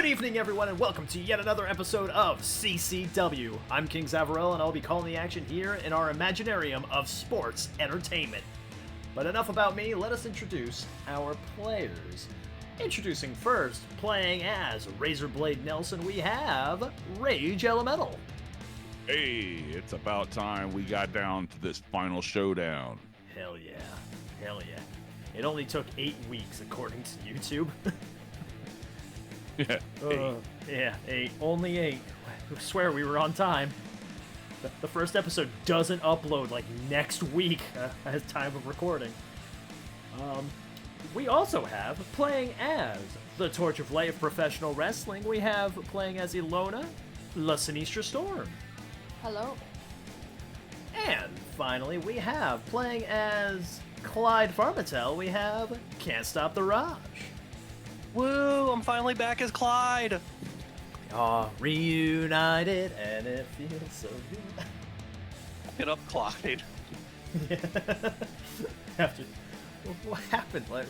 Good evening, everyone, and welcome to yet another episode of CCW. I'm King Zavarell, and I'll be calling the action here in our Imaginarium of sports entertainment. But enough about me, let us introduce our players. Introducing first, playing as Razorblade Nelson, we have Rage Elemental. Hey, it's about time we got down to this final showdown. Hell yeah. Hell yeah. It only took 8 weeks, according to YouTube. Yeah, Yeah, 8. Only 8. I swear we were on time. The first episode doesn't upload like next week at time of recording. We also have playing as the Torch of Light of Professional Wrestling. We have playing as Ilona, La Sinistra Storm. Hello. And finally, we have playing as Clyde Farmatel. We have Can't Stop the Raj. Woo! I'm finally back as Clyde! Aw, reunited, and it feels so good. Get up, Clyde. After, what happened? Like,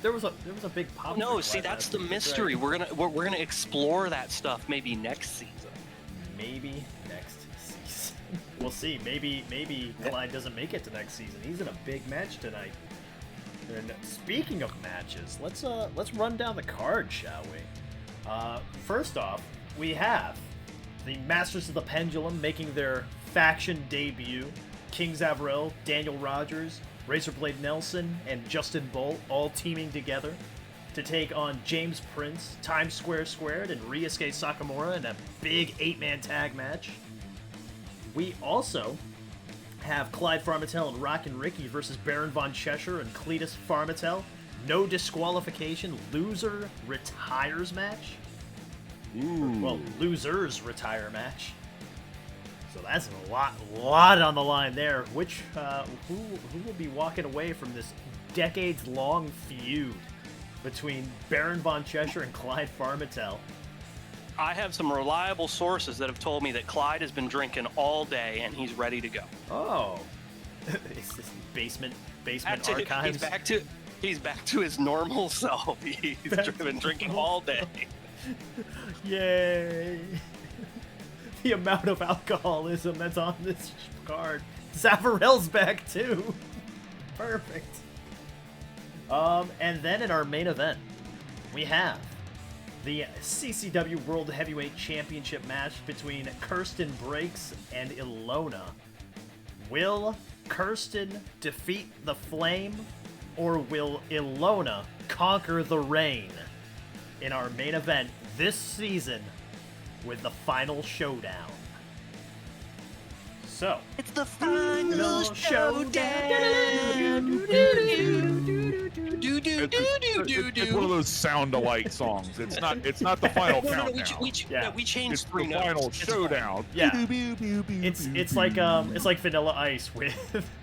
there was a big pop. No, see, that's the mystery. Right? We're gonna explore that stuff maybe next season. Maybe next season. We'll see. Maybe Clyde doesn't make it to next season. He's in a big match tonight. And speaking of matches, let's run down the card, shall we? First off, we have the Masters of the Pendulum making their faction debut. King Zavarell, Daniel Rogers, Razorblade Nelson, and Justin Bolt all teaming together to take on James Prince, Times Square Squared, and Ryusuke Sakamura in a big 8-man tag match. We also have Clyde Farmatel and Rockin' Ricky versus Baron Von Cheshire and Cletus Farmatel. No disqualification. Loser retires match. Ooh. Well, losers retire match. So that's a lot on the line there. Which who will be walking away from this decades-long feud between Baron Von Cheshire and Clyde Farmatel? I have some reliable sources that have told me that Clyde has been drinking all day and he's ready to go. Oh, it's this basement archives. He's back to his normal self. He's been drinking all day. Yay! The amount of alcoholism that's on this card. Zavarell's back too. Perfect. And then in our main event, we have the CCW World Heavyweight Championship match between Kirsten Breaks and Ilona. Will Kirsten defeat the Flame, or will Ilona conquer the Reign in our main event this season with the Final Showdown? So, It's the final showdown. It's one of those sound-alike songs. It's not the final countdown. We changed It's three the notes. final It's showdown. yeah, it's like Vanilla Ice with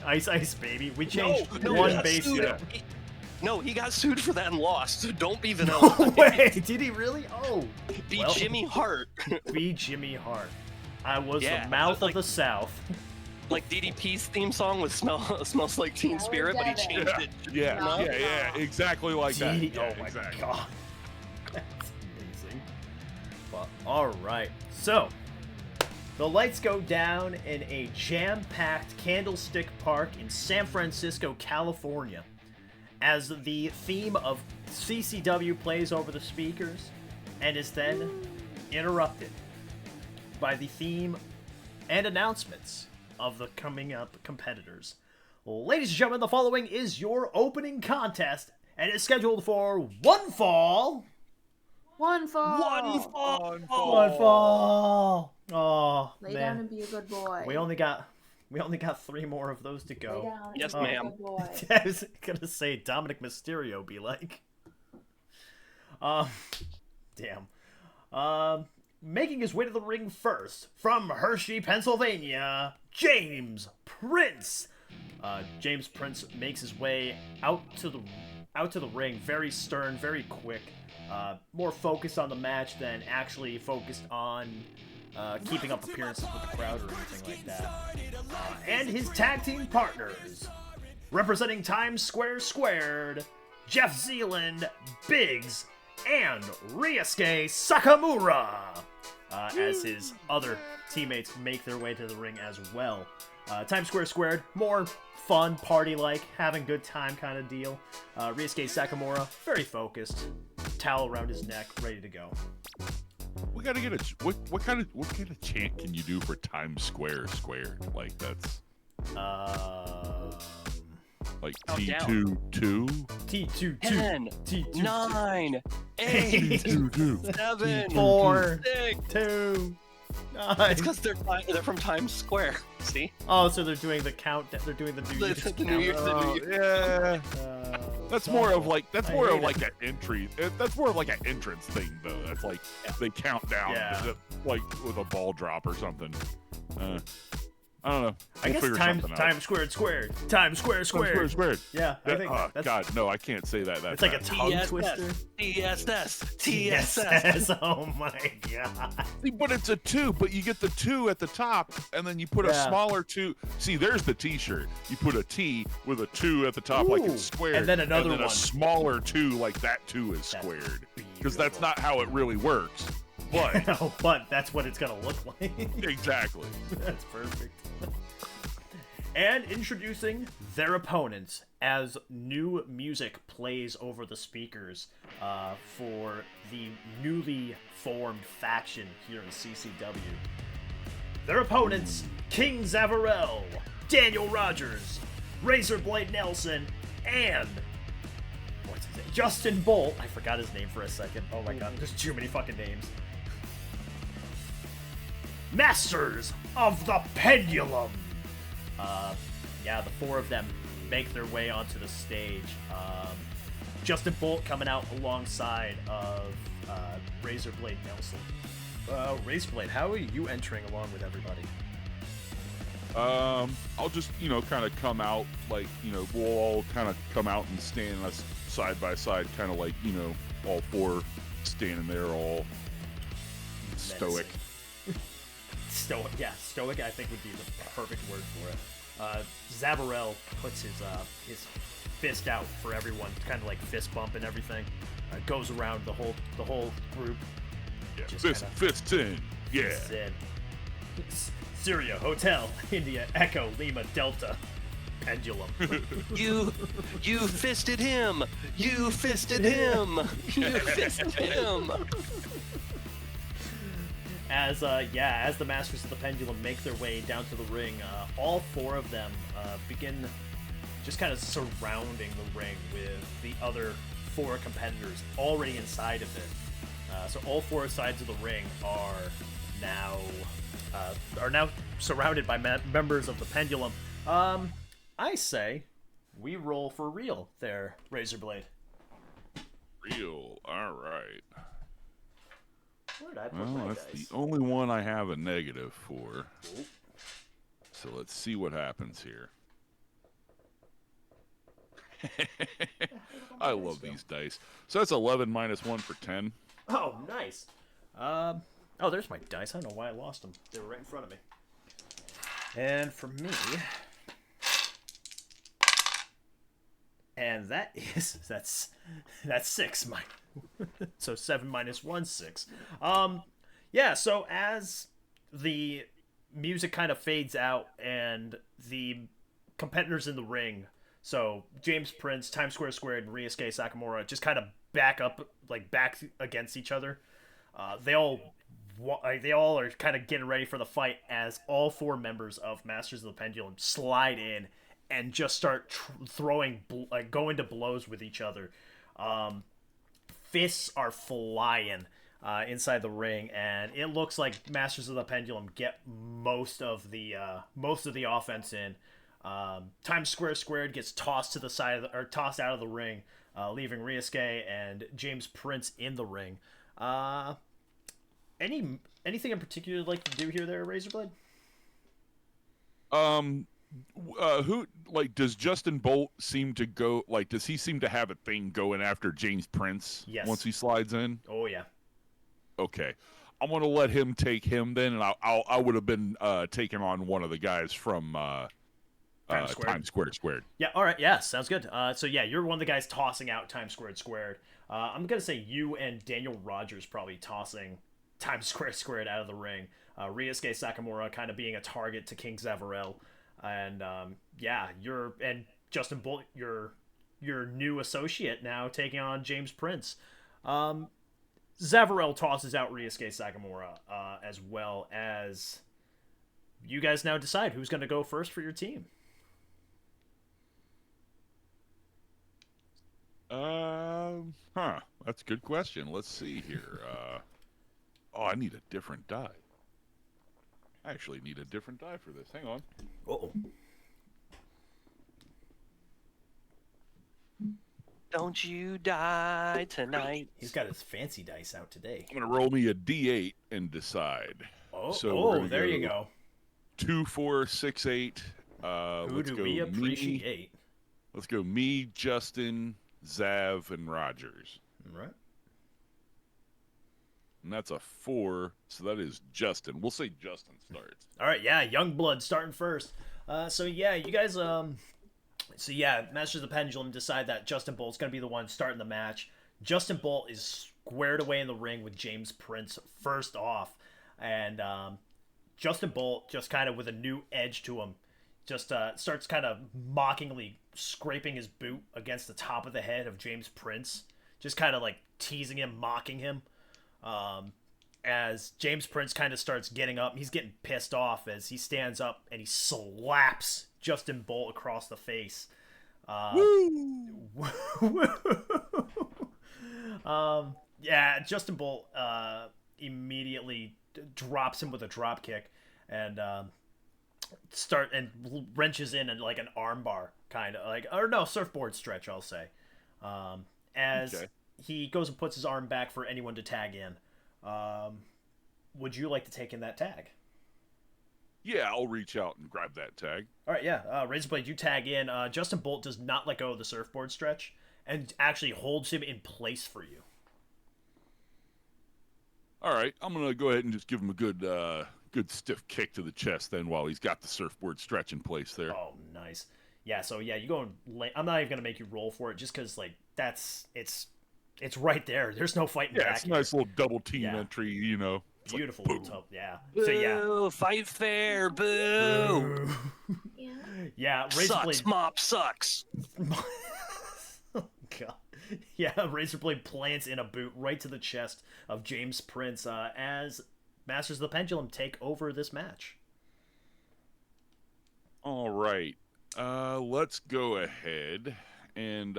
Ice Baby. We changed No, one he got bass sued. note. No, he got sued for that and lost. So don't be Vanilla. No way! Did he really? Oh, Be well, Jimmy Hart. Be Jimmy Hart. I was Yeah, the mouth like- of the South. Like DDP's theme song with Smells Like Teen Spirit, but he changed it. Yeah, exactly like that. Gee, Yeah, oh my exactly. god. That's amazing. But, alright, so the lights go down in a jam-packed Candlestick Park in San Francisco, California, as the theme of CCW plays over the speakers and is then interrupted by the theme and announcements of the coming up competitors. Ladies and gentlemen, the following is your opening contest, and it's scheduled for one fall. One fall. One fall. Oh, Lay man. down and be a good boy. We only got 3 more of those to Lay go. down and Yes, be a ma'am. good boy. I was gonna say Dominic Mysterio be like. Damn. Making his way to the ring first, from Hershey, Pennsylvania, James Prince. James Prince makes his way out to the ring, very stern, very quick, more focused on the match than actually focused on keeping up appearances with the crowd or anything like that. And his tag team partners, representing Times Square Squared, Jeff Zealand, Biggs, and Ryusuke Sakamura, as his other teammates make their way to the ring as well. Times Square Squared, more fun, party-like, having good time kind of deal. Ryusuke Sakamura, very focused, towel around his neck, ready to go. We gotta get what kind of chant can you do for Times Square Squared? Like that's like T2 2 T2 10, T2 9, 8, 7, 4 6. 2 9. It's because they're from Times Square. See? Oh, so they're doing the count. They're doing the New Year's. The New Year's. Yeah. That's more of like an entry. That's more of like an entrance thing, though. That's like they count down, like with a ball drop or something. I don't know. I guess Times Squared. Times Square Squared. Yeah, I think that's... God, no, I can't say that. It's like a tongue twister. TSS. Oh my god. See, but it's a 2, but you get the 2 at the top, and then you put a smaller 2. See, there's the T-shirt. You put a T with a 2 at the top, like it's squared, and then another one. A smaller 2, like that 2 is squared. Because that's not how it really works. But no, but that's what it's gonna look like. Exactly. That's perfect. And introducing their opponents as new music plays over the speakers for the newly formed faction here in CCW. Their opponents, King Zavarell, Daniel Rogers, Razorblade Nelson, and what's his name? Justin Bolt. I forgot his name for a second. Oh my god, there's too many fucking names. Masters of the Pendulum. The 4 of them make their way onto the stage. Justin Bolt coming out alongside of Razorblade Nelson. Razorblade, how are you entering along with everybody? I'll just, kind of come out, like, we'll all kind of come out and stand us side by side, kind of like, all 4 standing there all stoic. Stoic, yeah, stoic I think would be the perfect word for it. Zavarell puts his fist out for everyone, kind of like fist bump and everything. Goes around the whole group. Yeah, fist in, yeah. Syria, Hotel, India, Echo, Lima, Delta, Pendulum. You fisted him. You fisted him. You fisted him. As the Masters of the Pendulum make their way down to the ring, all 4 of them begin just kind of surrounding the ring with the other 4 competitors already inside of it. So all 4 sides of the ring are now surrounded by members of the Pendulum. I say we roll for real there, Razorblade. Real, all right. Where did I put my that's dice? the only one I have a negative for. So let's see what happens here. I love these dice. So that's 11 minus 1 for 10. Oh, nice. There's my dice. I don't know why I lost them. They were right in front of me. And for me... And that's 6. So 7 minus 1, 6. So as the music kind of fades out and the competitors in the ring, so James Prince, Times Square Squared, and Ryusuke Sakamura just kind of back against each other. They all are kind of getting ready for the fight as all 4 members of Masters of the Pendulum slide in and just start going to blows with each other. Fists are flying inside the ring, and it looks like Masters of the Pendulum get most of the offense in. Times Square Squared gets tossed to the side tossed out of the ring, leaving Ryusuke and James Prince in the ring. Anything in particular you'd like to do here, there, Razorblade? Who, like, does Justin Bolt seem to go, like, does he seem to have a thing going after James Prince? Yes. Once he slides in? Oh, yeah. Okay. I'm going to let him take him then, and I would have been taking on one of the guys from Times squared. Yeah, all right, yeah, sounds good. So yeah, you're one of the guys tossing out Times squared. I'm gonna say you and Daniel Rogers probably tossing Times squared out of the ring. Ryusuke Sakamura kind of being a target to King Zavarell, and yeah, and Justin Bolt, your new associate now taking on James Prince. Zavarell tosses out Ryusuke Sakamura, as well as you guys now decide who's going to go first for your team. That's a good question. Let's see here. I need a different die. I actually need a different die for this. Hang on. Uh-oh. Don't you die tonight. He's got his fancy dice out today. I'm going to roll me a D8 and decide. There you go. 2, 4, 6, 8. Who do we appreciate? Let's go me, Justin, Zav, and Rogers. All right. And that's a 4, so that is Justin. We'll say Justin starts. All right, yeah, Youngblood starting first. So yeah, you guys, Masters of the Pendulum decide that Justin Bolt's going to be the one starting the match. Justin Bolt is squared away in the ring with James Prince first off, and Justin Bolt, just kind of with a new edge to him, just starts kind of mockingly scraping his boot against the top of the head of James Prince, just kind of like teasing him, mocking him. As James Prince kind of starts getting up, he's getting pissed off as he stands up and he slaps Justin Bolt across the face. Yeah, Justin Bolt immediately drops him with a drop kick and wrenches in like an armbar kind of like, or no, surfboard stretch, I'll say. As he goes and puts his arm back for anyone to tag in. Would you like to take in that tag? Yeah, I'll reach out and grab that tag. All right, yeah. Razorblade, you tag in. Justin Bolt does not let go of the surfboard stretch and actually holds him in place for you. All right, I'm going to go ahead and just give him a good stiff kick to the chest then while he's got the surfboard stretch in place there. Oh, nice. Yeah, so yeah, you go and I'm not even going to make you roll for it just because, like, it's right there. There's no fighting back. Yeah, it's a nice little double team entry, you know. Beautiful like, little yeah. Boo, so yeah. Fight fair, boo. Yeah. Yeah, Sucks, mop sucks. Oh, God. Yeah, Razorblade plants in a boot right to the chest of James Prince as Masters of the Pendulum take over this match. All right. Let's go ahead and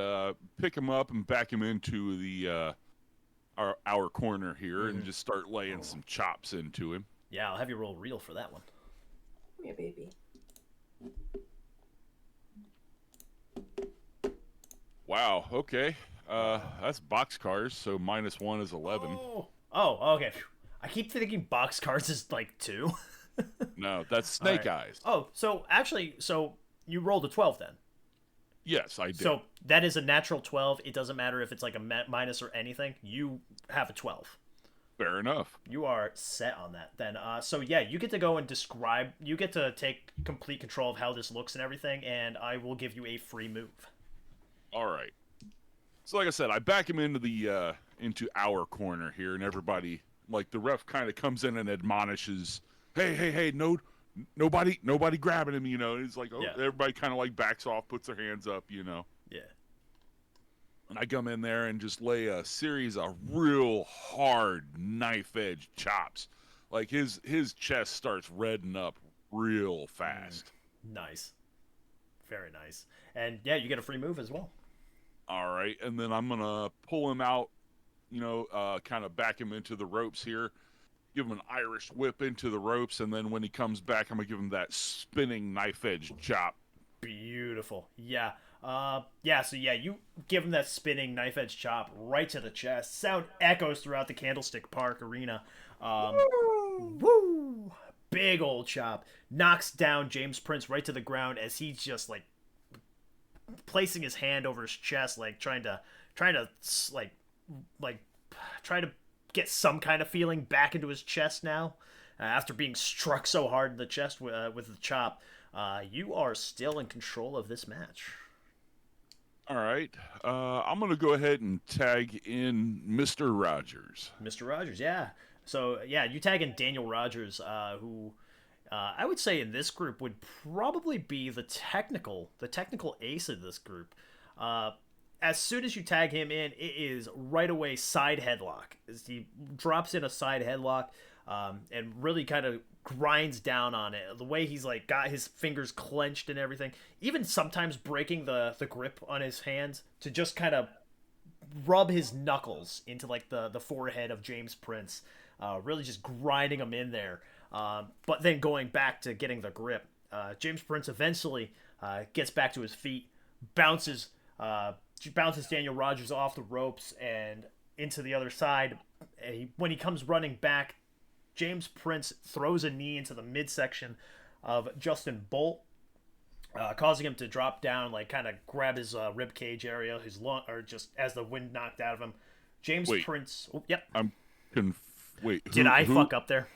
pick him up and back him into the our corner here and just start laying some chops into him. Yeah, I'll have you roll real for that one. Yeah, baby. Wow, okay. That's boxcars, so -1 is 11. Oh, okay. I keep thinking boxcars is like 2. No, that's snake eyes. Oh, so you rolled a 12 then? Yes, I did. So that is a natural 12. It doesn't matter if it's like a minus or anything. You have a 12. Fair enough. You are set on that then. So yeah, you get to go and describe. You get to take complete control of how this looks and everything, and I will give you a free move. All right. So like I said, I back him into the into our corner here, and everybody, like the ref, kind of comes in and admonishes, "Hey, nobody grabbing him," you know. It's like, everybody kind of like backs off, puts their hands up, you know. Yeah. And I come in there and just lay a series of real hard knife edge chops. Like his chest starts reddening up real fast. Nice. Very nice. And yeah, you get a free move as well. All right, and then I'm gonna pull him out, you know, kind of back him into the ropes here. Give him an Irish whip into the ropes, and then when he comes back, I'm gonna give him that spinning knife edge chop. Beautiful. Yeah. So you give him that spinning knife edge chop right to the chest. Sound echoes throughout the Candlestick Park arena. Woo! Big old chop. Knocks down James Prince right to the ground as he's just like placing his hand over his chest, like trying to get some kind of feeling back into his chest now after being struck so hard in the chest with the chop. You are still in control of this match. All right. I'm going to go ahead and tag in Mr. Rogers. Mr. Rogers, yeah. So, yeah, you tag in Daniel Rogers, who I would say in this group would probably be the technical ace of this group. As soon as you tag him in, it is right away side headlock. He drops in a side headlock and really kind of grinds down on it. The way he's like got his fingers clenched and everything, even sometimes breaking the grip on his hands to just kind of rub his knuckles into like the forehead of James Prince, really just grinding him in there. But then going back to getting the grip, James Prince eventually gets back to his feet, bounces Daniel Rogers off the ropes and into the other side. When he comes running back, James Prince throws a knee into the midsection of Justin Bolt, causing him to drop down, like kind of grab his rib cage area, his lung, or just as the wind knocked out of him. Prince. Oh, yep. Wait. Did I fuck up there?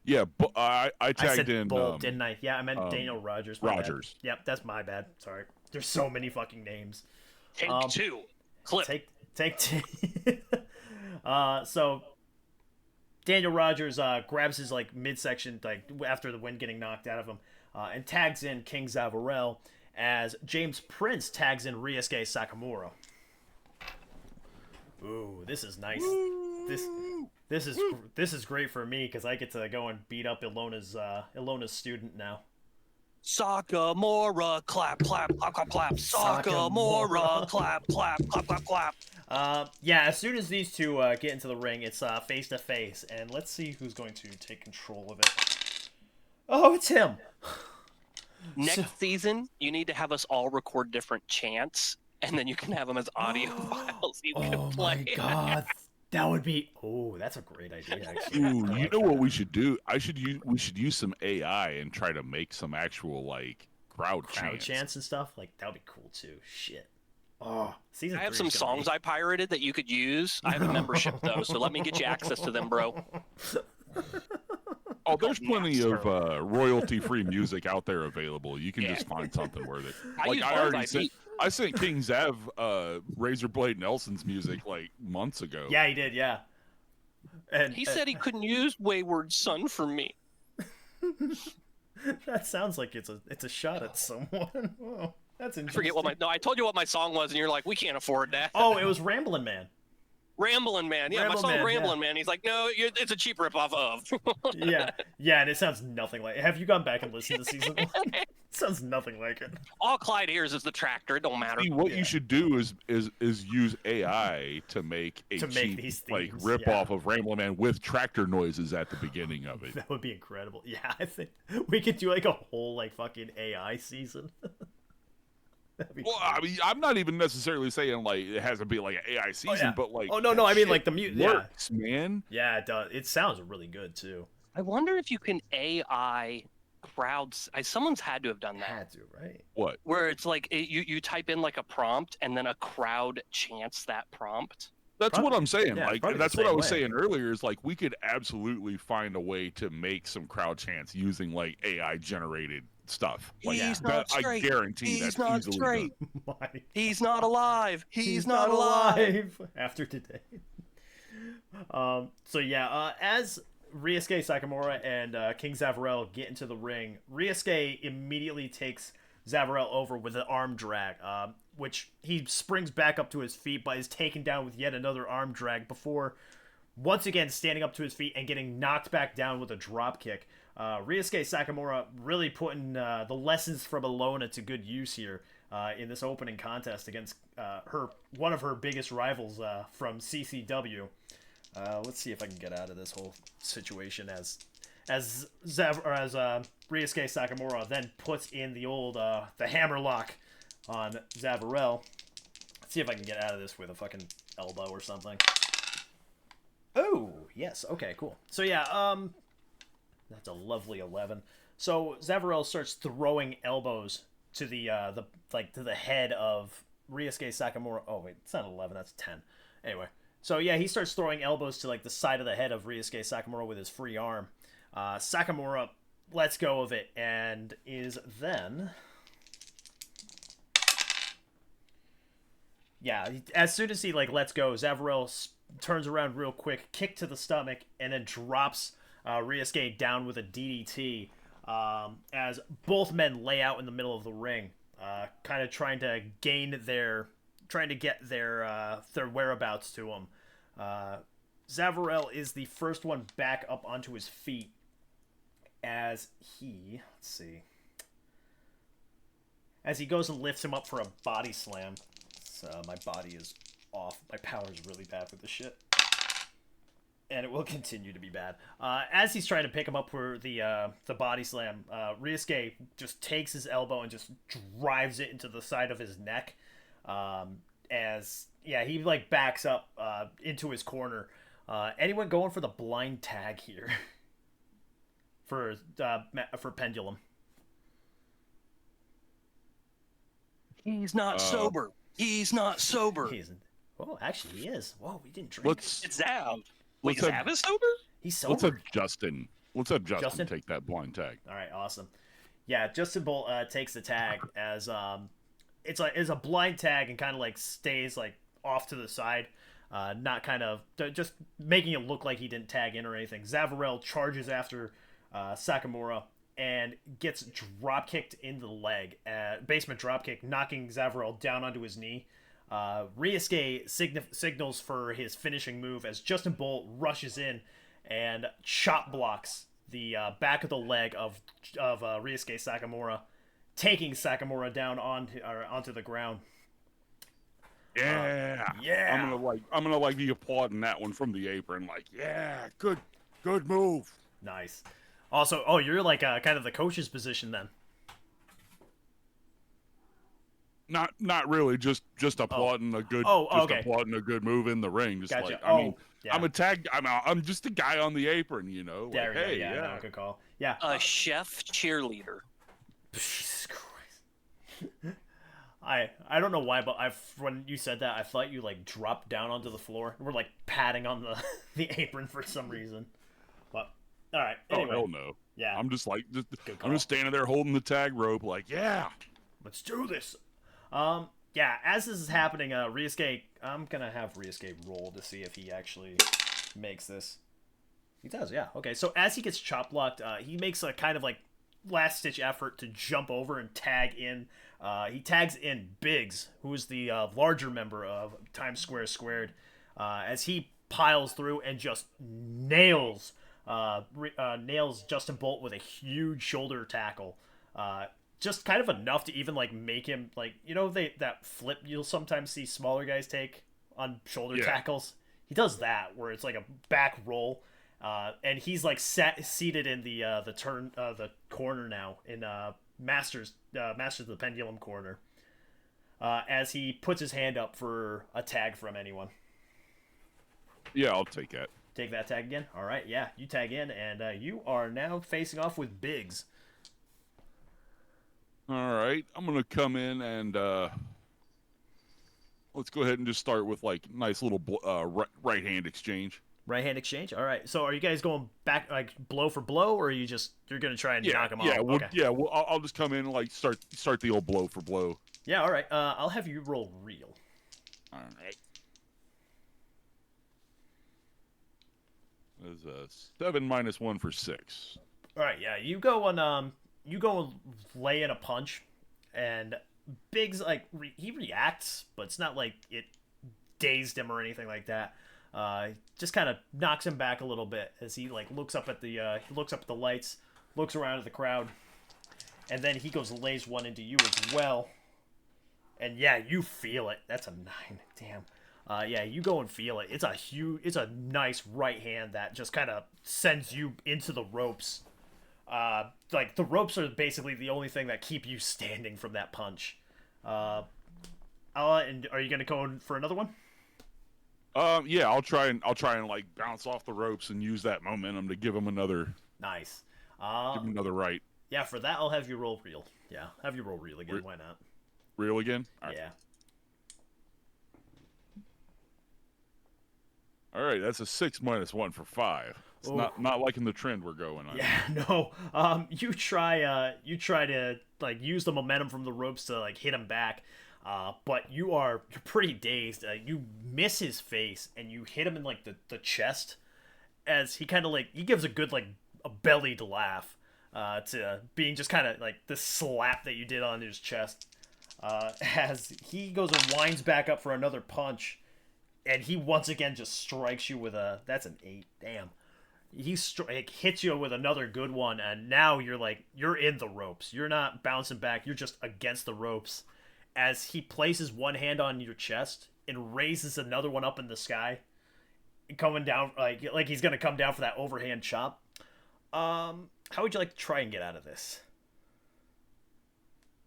Yeah, but I tagged I said in Bolt, didn't I? Yeah, I meant Daniel Rogers. Rogers. Bad. Yep, that's my bad. Sorry. There's so many fucking names. Take two. Clip. Take two. So Daniel Rogers grabs his like midsection, like after the wind getting knocked out of him, and tags in King Zavarell as James Prince tags in Ryusuke Sakamura. Ooh, this is nice. This is great for me because I get to go and beat up Ilona's student now. Sakamura, clap, clap, clap, clap, clap. Sakamura, clap, clap, clap, clap, clap. Yeah, as soon as these two get into the ring, it's face to face, and let's see who's going to take control of it. Oh, it's him. Next season, you need to have us all record different chants, and then you can have them as audio files you can play. Oh my god, that would be. Oh, that's a great idea. Actually, Ooh, you know what we should do? We should use some AI and try to make some actual like crowd chants and stuff. Like that would be cool too. Shit. Oh, I have some songs I pirated that you could use. I have a membership though, so let me get you access to them, bro. Oh, there's plenty of royalty-free music out there available. You can just find something worth it. I sent King Zev Razorblade Nelson's music like months ago. Yeah, he did. Yeah, and he said he couldn't use Wayward Son for me. That sounds like it's a shot at someone. Oh, that's interesting. I forget I told you what my song was, and you're like, we can't afford that. Oh, it was Ramblin' Man. Ramblin' Man, yeah, my song Ramblin' Man. He's like, no, it's a cheap ripoff of. yeah, and it sounds nothing like. Have you gone back and listened to season 1? It sounds nothing like it. All Clyde hears is the tractor. It don't matter. See, what you should do is use AI to make a cheap like ripoff of Ramblin' Man with tractor noises at the beginning of it. That would be incredible. Yeah, I think we could do like a whole like fucking AI season. Well, I mean, I'm not even necessarily saying like it has to be like an AI season, but like I mean like the music works, man. Yeah, it does. It sounds really good too. I wonder if you can AI crowds. Someone's had to have done that. Had to, right? What? Where it's like you type in like a prompt and then a crowd chants that prompt. That's what I'm saying. Yeah, like that's what I was saying earlier. Is like we could absolutely find a way to make some crowd chants using like AI generated stuff. Like, He's not straight. I guarantee He's not straight. Done. He's not alive. He's not alive. After today. So yeah, as Ryusuke Sakamura and King Zavarell get into the ring, Ryusuke immediately takes Zavarell over with an arm drag, which he springs back up to his feet, but is taken down with yet another arm drag before once again standing up to his feet and getting knocked back down with a drop kick. Ryusuke Sakamura really putting the lessons from Ilona to good use here in this opening contest against one of her biggest rivals from CCW. Let's see if I can get out of this whole situation as Ryusuke Sakamura then puts in the old the hammer lock on Zavarell. Let's see if I can get out of this with a fucking elbow or something. Oh, yes. Okay, cool. So yeah, that's a lovely 11. So Zavarell starts throwing elbows to the head of Ryusuke Sakamura. Oh wait, it's not 11. That's 10. Anyway, so yeah, he starts throwing elbows to like the side of the head of Ryusuke Sakamura with his free arm. Sakamura lets go of it and is then... Yeah, as soon as he lets go, Zavarell turns around real quick, kick to the stomach, and then drops Ryusuke down with a DDT. As both men lay out in the middle of the ring, kind of trying to get their whereabouts to him. Zavarell is the first one back up onto his feet as he, as he goes and lifts him up for a body slam. My body is off. My power is really bad with this shit. And it will continue to be bad. As he's trying to pick him up for the body slam, Ryusuke just takes his elbow and just drives it into the side of his neck. He backs up into his corner. Anyone going for the blind tag here? for Pendulum. He's not sober. He's not sober. He isn't. Oh, actually, he is. Whoa, we didn't drink. It's Zav. Wait, Zav is sober? He's sober. Let's have Justin take that blind tag. All right, awesome. Yeah, Justin Bolt takes the tag as it's a blind tag and kind of stays off to the side, not kind of just making it look like he didn't tag in or anything. Zavarell charges after Sakamura and gets drop kicked in the leg, basement drop kick, knocking Zavarell down onto his knee. Ryusuke signals for his finishing move as Justin Bolt rushes in and chop blocks the back of the leg of Ryusuke Sakamura, taking Sakamura down onto the ground. Yeah, I'm gonna be applauding that one from the apron. Yeah, good move. Nice. Also, you're kind of the coach's position then. Not really, just applauding a good applauding a good move in the ring. Just gotcha. I'm just a guy on the apron, you know. No, good call. Yeah. A chef cheerleader. Jesus Christ. I don't know why, but when you said that, I thought you dropped down onto the floor. We're patting on the apron for some reason. But all right. Anyway. Oh hell no. Yeah. I'm just I'm just standing there holding the tag rope, yeah. Let's do this. As this is happening, Ryusuke, I'm gonna have Ryusuke roll to see if he actually makes this. He does, yeah. Okay, so as he gets chop blocked, he makes a kind of last-ditch effort to jump over and tag in. He tags in Biggs, who is the larger member of Times Square Squared, as he piles through and just nails Justin Bolt with a huge shoulder tackle. Just kind of enough to even make him that flip you'll sometimes see smaller guys take on shoulder tackles. He does that where it's a back roll, and he's seated in the corner now in Masters of the Pendulum corner, as he puts his hand up for a tag from anyone. Yeah, I'll take that. Take that tag again. All right, yeah, you tag in, and you are now facing off with Biggs. All right, I'm gonna come in and let's go ahead and just start with nice little right hand exchange. Right hand exchange. All right. So are you guys going back blow for blow, or are you're gonna try and knock him off? I'll just come in and start the old blow for blow. Yeah. All right. I'll have you roll real. All right. There's a 7 - 1 for 6. All right. Yeah. You go and lay in a punch, and Biggs he reacts, but it's not it dazed him or anything like that. Just kind of knocks him back a little bit as he looks up at the lights, looks around at the crowd, and then he lays one into you as well. And yeah, you feel it. That's a 9. Damn. You go and feel it. It's a nice right hand that just kind of sends you into the ropes. The ropes are basically the only thing that keep you standing from that punch. And are you gonna go in for another one? Yeah, I'll try and bounce off the ropes and use that momentum to give him another. Nice. Give him another right. Yeah, for that I'll have you roll real. Yeah, have you roll real again. Why not? Real again? All right. Yeah. All right, that's a 6 minus 1 for 5. It's Oh. not liking the trend we're going on. Yeah, no. You try to like use the momentum from the ropes to like hit him back, but you're pretty dazed. You miss his face and you hit him in like the chest, as he kind of like he gives a good like a bellied laugh, to being just kind of like the slap that you did on his chest, as he goes and winds back up for another punch, and he once again just strikes you with that's an 8. Damn. He hits you with another good one, and now you're in the ropes. You're not bouncing back. You're just against the ropes, as he places one hand on your chest and raises another one up in the sky, coming down like he's gonna come down for that overhand chop. How would you like to try and get out of this?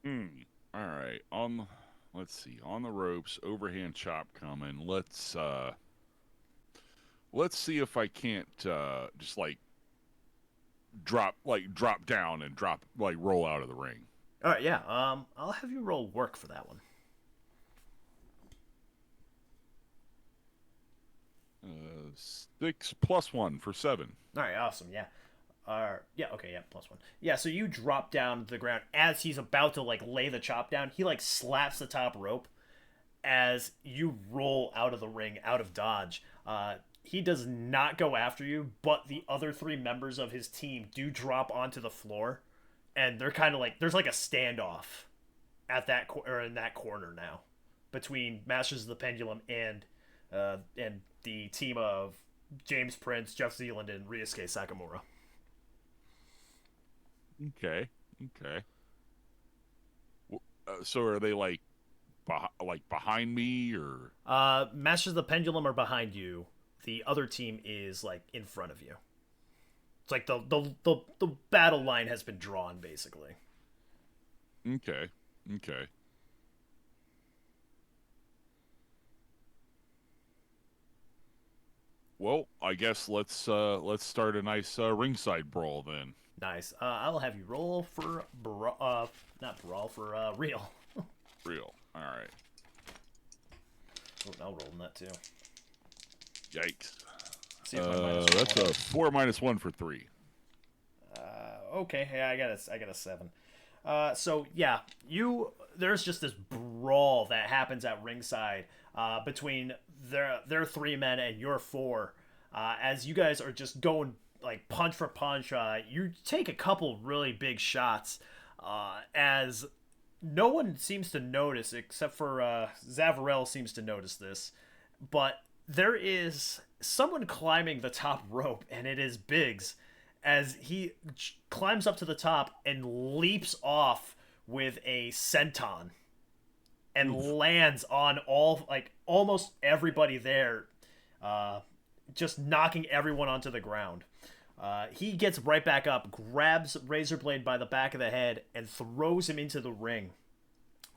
All right. Let's see. On the ropes, overhand chop coming. Let's see if I can't just drop down and roll out of the ring. All right, yeah. I'll have you roll work for that one. 6 plus 1 for 7. All right, awesome. Yeah. Yeah. Okay. Yeah. +1. Yeah. So you drop down to the ground as he's about to like lay the chop down. He like slaps the top rope as you roll out of the ring, out of dodge. He does not go after you, but the other 3 members of his team do drop onto the floor, and they're kind of like there's like a standoff at that or in that corner now between Masters of the Pendulum and the team of James Prince, Jeff Zealand, and Ryusuke Sakamura. Okay. So are they like behind me, or? Masters of the Pendulum are behind you. The other team is like in front of you. It's like the battle line has been drawn, basically. Okay. Well, I guess let's start a nice ringside brawl then. Nice. I'll have you roll for not brawl for real. Real. All right. Oh, I'll roll in that too. Yikes. See if my minus that's a 4 minus 1 for 3. Okay. Yeah, I got a 7. So yeah, there's just this brawl that happens at ringside between their 3 men and your 4, as you guys are just going like punch for punch. You take a couple really big shots, as no one seems to notice except for Zavarell seems to notice this, but there is someone climbing the top rope, and it is Biggs, as he climbs up to the top and leaps off with a senton and lands on almost everybody there, just knocking everyone onto the ground. He gets right back up, grabs Razorblade by the back of the head, and throws him into the ring,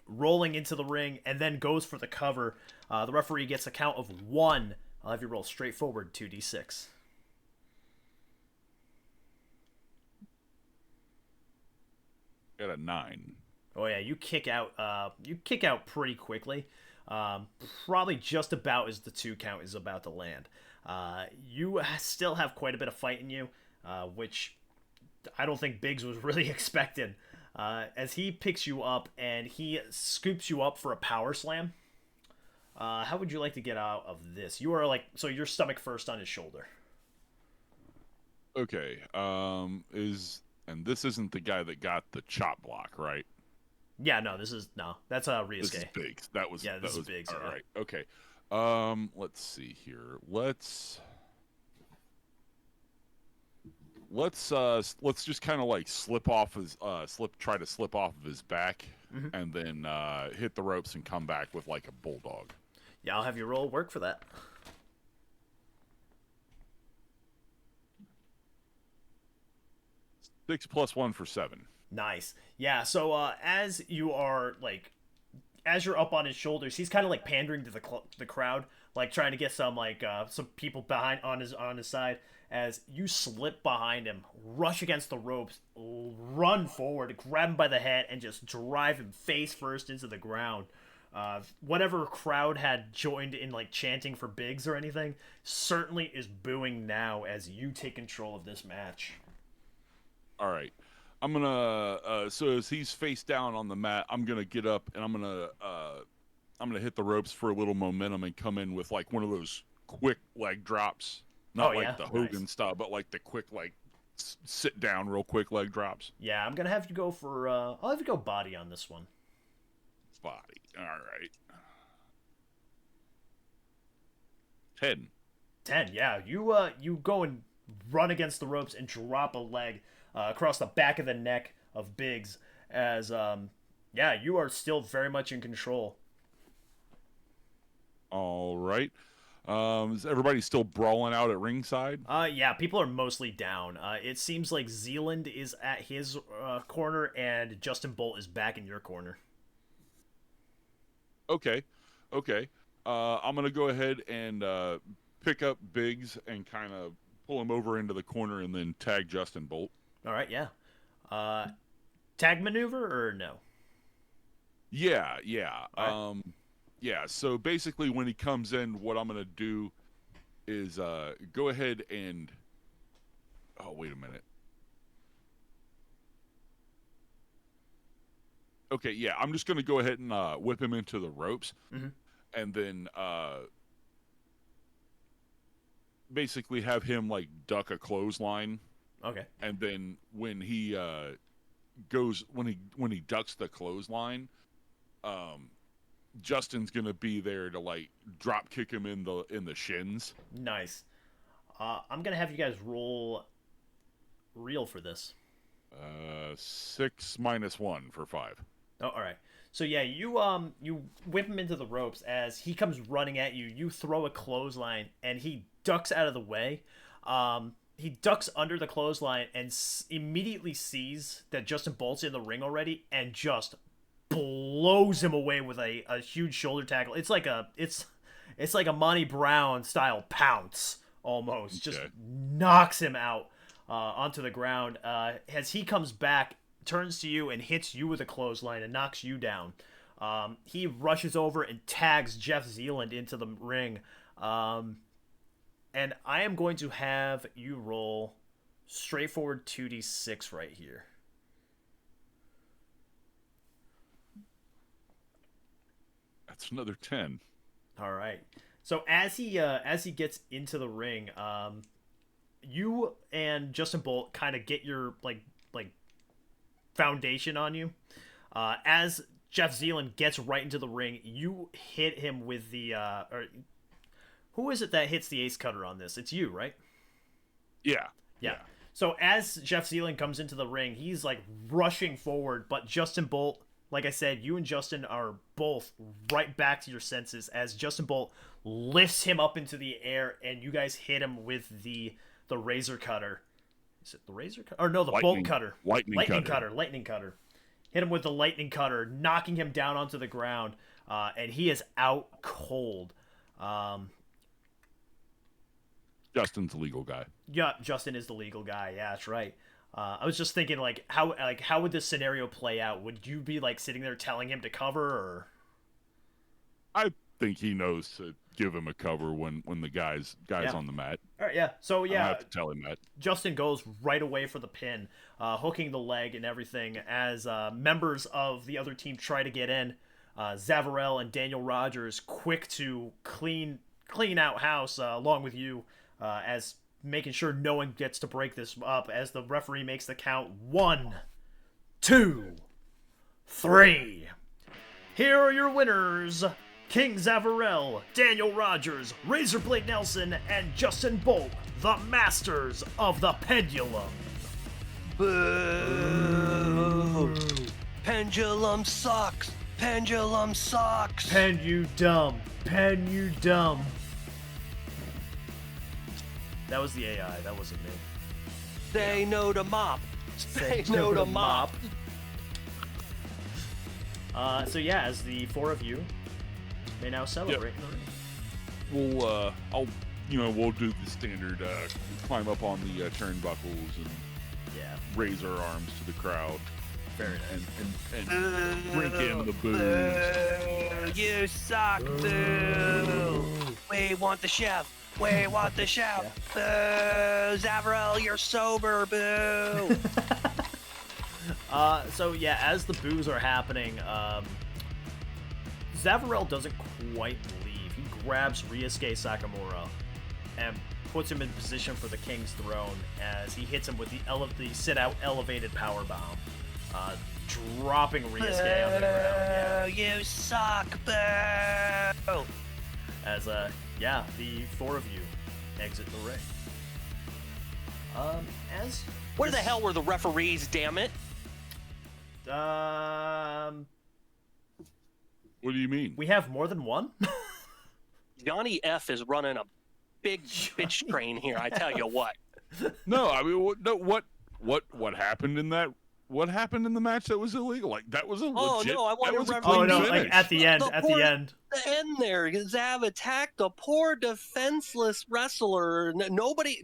rolling into the ring, and then goes for the cover. The referee gets a count of 1. I'll have you roll straightforward 2d6. Got a 9. Oh yeah, you kick out. You kick out pretty quickly. Probably just about as the 2 count is about to land. You still have quite a bit of fight in you, which I don't think Biggs was really expecting. As he picks you up and he scoops you up for a power slam. How would you like to get out of this? You are so your stomach first on his shoulder. Okay. And this isn't the guy that got the chop block, right? Yeah, no, that's Ryusuke. This is Biggs. That was Biggs. All yeah. right. Okay. Let's see here. Let's just kind of like try to slip off of his back, and then hit the ropes and come back with like a bulldog. Yeah, I'll have you roll work for that. 6 plus 1 for 7. Nice. Yeah, so as you're up on his shoulders, he's kind of like pandering to the crowd, like trying to get some people behind on his side. As you slip behind him, rush against the ropes, run forward, grab him by the head, and just drive him face first into the ground. Whatever crowd had joined in like chanting for Biggs or anything certainly is booing now as you take control of this match. All right. I'm gonna so as he's face down on the mat, I'm gonna get up and I'm gonna hit the ropes for a little momentum and come in with like one of those quick leg drops, not like the Hogan style, but like the quick like sit down real quick leg drops. Yeah, I'm gonna have to go for I'll have to go body on this one. Body. All right. 10. Yeah, you go and run against the ropes and drop a leg across the back of the neck of Biggs as you are still very much in control. All right. Is everybody still brawling out at ringside? Yeah, people are mostly down. It seems like Zealand is at his corner and Justin Bolt is back in your corner. Okay. I'm gonna go ahead and pick up Biggs and kind of pull him over into the corner and then tag Justin Bolt. All right, yeah. Tag maneuver or no? Yeah. Right. Yeah. So basically, when he comes in, what I'm gonna do is go ahead and. Oh, wait a minute. Okay, yeah, I'm just gonna go ahead and whip him into the ropes, and then basically have him like duck a clothesline. Okay. And then when he ducks the clothesline, Justin's gonna be there to like drop kick him in the shins. Nice. I'm gonna have you guys roll real for this. 6 minus 1 for 5. Oh, all right. So yeah, you whip him into the ropes as he comes running at you. You throw a clothesline and he ducks out of the way. He ducks under the clothesline and immediately sees that Justin Bolt's in the ring already and just blows him away with a huge shoulder tackle. It's like a Monty Brown style pounce almost. Just knocks him out onto the ground. As he comes back, turns to you and hits you with a clothesline and knocks you down. He rushes over and tags Jeff Zealand into the ring. And I am going to have you roll straightforward 2d6 right here. That's another 10. All right. So as he gets into the ring, you and Justin Bolt kind of get your like foundation on you. As Jeff Zealand gets right into the ring, you hit him with the who is it that hits the ace cutter on this? It's you, right? Yeah. So as Jeff Zealand comes into the ring, he's like rushing forward, but Justin Bolt, like I said, you and Justin are both right back to your senses as Justin Bolt lifts him up into the air and you guys hit him with the razor cutter. Is it the razor cutter? Or no, the bolt cutter. Lightning cutter. Hit him with the lightning cutter, knocking him down onto the ground, and he is out cold. Justin's the legal guy. Yeah, Justin is the legal guy. Yeah, that's right. I was just thinking, how would this scenario play out? Would you be like sitting there telling him to cover, or? I think he knows to give him a cover when the guy's on the mat. All right, yeah. So yeah, I have to tell him that. Justin goes right away for the pin, hooking the leg and everything. As members of the other team try to get in, Zavarell and Daniel Rogers quick to clean out house along with you, as making sure no one gets to break this up. As the referee makes the count 1, 2, 3. Here are your winners. King Zavarell, Daniel Rogers, Razorblade Nelson, and Justin Bolt, the masters of the pendulum. Boo! Pendulum sucks! Pendulum sucks! Pen you dumb. That was the AI, that wasn't me. Say no to mop! Say no to mop! So yeah, as the four of you may now celebrate. Yep. We'll do the standard climb up on the turnbuckles and raise our arms to the crowd. Very nice. And drink in the booze. You suck, boo! We want the chef. We want the chef. Boo! Zavarell, you're sober, boo! So yeah, as the boos are happening, Zavarell doesn't quite leave. He grabs Ryusuke Sakamura and puts him in position for the King's Throne as he hits him with the sit-out elevated power bomb, dropping Ryusuke on the ground. Yeah. You suck, boo! As the four of you exit the ring. Where the hell were the referees? Damn it! What do you mean? We have more than one? Johnny F is running a big bitch train here. I tell you what. No, I mean, what happened in that? What happened in the match that was illegal? Like that was a legit. No, I want to reference. Oh no, finish. like at the end, The end there, Zav attacked a poor defenseless wrestler. Nobody.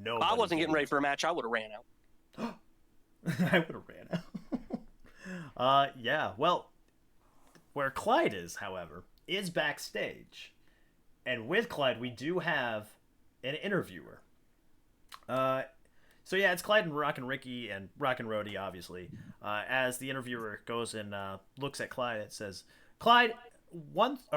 No, I wasn't getting ready for a match. I would have ran out. I would have ran out. Yeah. Well, where Clyde is, however, is backstage, and with Clyde, we do have an interviewer. So yeah, it's Clyde and Rock and Ricky and Rock and Rhodey, obviously. As the interviewer goes and looks at Clyde, it says, "Clyde,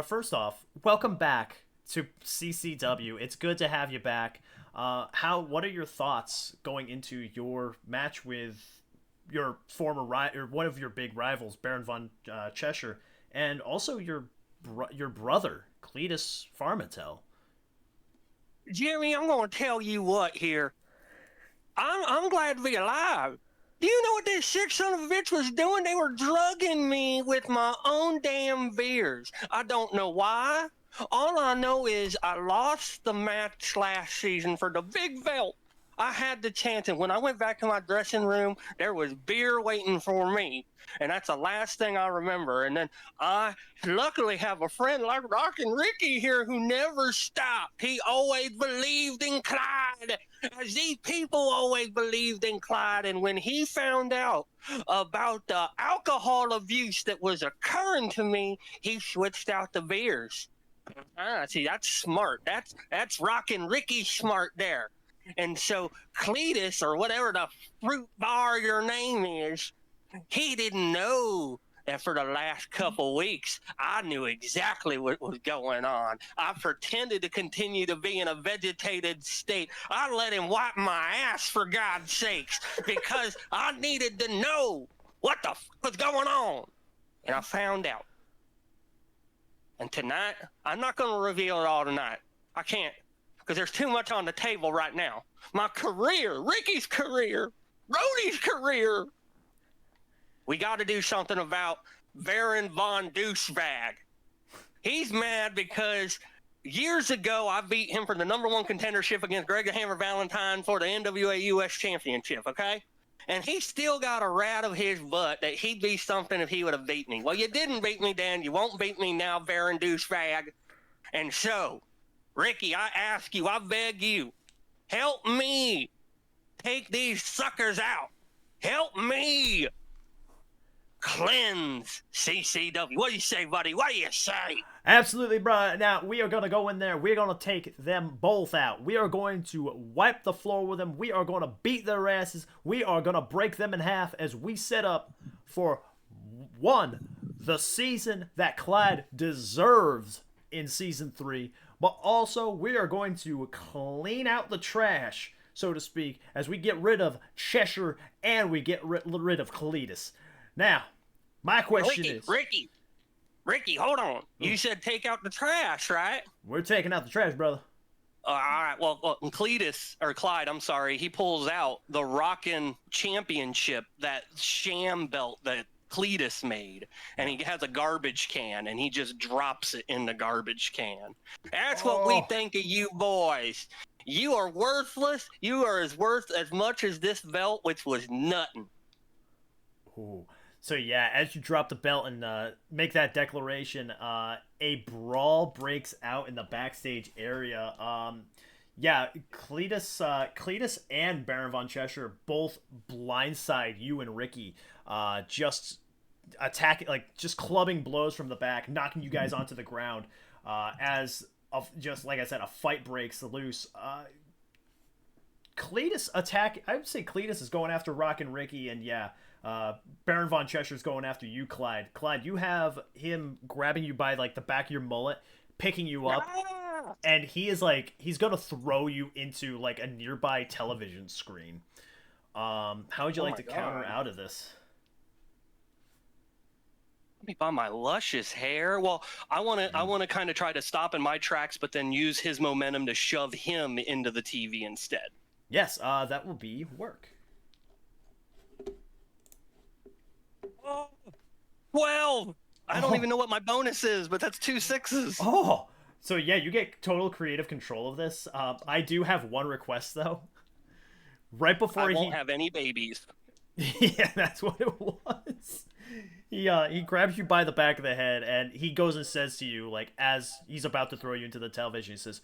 first off, welcome back to CCW. It's good to have you back. What are your thoughts going into your match with your former one of your big rivals, Baron von Cheshire, and also your brother, Cletus Farmatel?" Jeremy, I'm going to tell you what here. I'm glad to be alive. Do you know what this sick son of a bitch was doing? They were drugging me with my own damn beers. I don't know why. All I know is I lost the match last season for the big belt. I had the chance, and when I went back to my dressing room, there was beer waiting for me. And that's the last thing I remember. And then I luckily have a friend like Rockin' Ricky here who never stopped. He always believed in Clyde, as these people always believed in Clyde. And when he found out about the alcohol abuse that was occurring to me, he switched out the beers. See, that's smart. That's Rockin' Ricky smart there. And so Cletus, or whatever the fruit bar your name is, he didn't know that for the last couple weeks, I knew exactly what was going on. I pretended to continue to be in a vegetated state. I let him wipe my ass, for God's sakes, because I needed to know what the f was going on. And I found out. And tonight, I'm not going to reveal it all tonight. I can't, because there's too much on the table right now. My career, Ricky's career, Rhodey's career. We got to do something about Baron von Douchebag. He's mad because years ago I beat him for the #1 contendership against Greg the Hammer Valentine for the NWA US Championship, okay? And he still got a rat of his butt that he'd be something if he would have beat me. Well, you didn't beat me, Dan. You won't beat me now, Baron Douchebag. And so, Ricky, I ask you, I beg you, help me take these suckers out. Help me cleanse CCW. What do you say, buddy? What do you say? Absolutely, bro. Now, we are going to go in there. We're going to take them both out. We are going to wipe the floor with them. We are going to beat their asses. We are going to break them in half as we set up for, one, the season that Clyde deserves in Season 3. But also, we are going to clean out the trash, so to speak, as we get rid of Cheshire and we get rid of Cletus. Now, my question is... Ricky, hold on. You said take out the trash, right? We're taking out the trash, brother. All right. Well, Clyde, I'm sorry. He pulls out the Rockin' Championship, that sham belt that Cletus made, and he has a garbage can, and he just drops it in the garbage can. That's what we think of you boys. You are worthless. You are worth as much as this belt, which was nothing. Ooh. So yeah, as you drop the belt and make that declaration, a brawl breaks out in the backstage area. Yeah, Cletus and Baron von Cheshire both blindside you and Ricky, just attacking, like just clubbing blows from the back, knocking you guys onto the ground. Just like I said, a fight breaks loose. Cletus attack. I would say Cletus is going after Rock and Ricky, and yeah, Baron von Cheshire's going after you, Clyde. Clyde, you have him grabbing you by like the back of your mullet, picking you up. And he is like, he's gonna throw you into like a nearby television screen. How would you like to counter out of this? Me by my luscious hair. Well, I want to kind of try to stop in my tracks, but then use his momentum to shove him into the TV instead. Yes, that will be work. 12. I don't even know what my bonus is, but that's 2 6s. Oh. So yeah, you get total creative control of this. I do have one request though. Right before I won't have any babies. Yeah, that's what it was. He grabs you by the back of the head and he goes and says to you, like as he's about to throw you into the television, he says,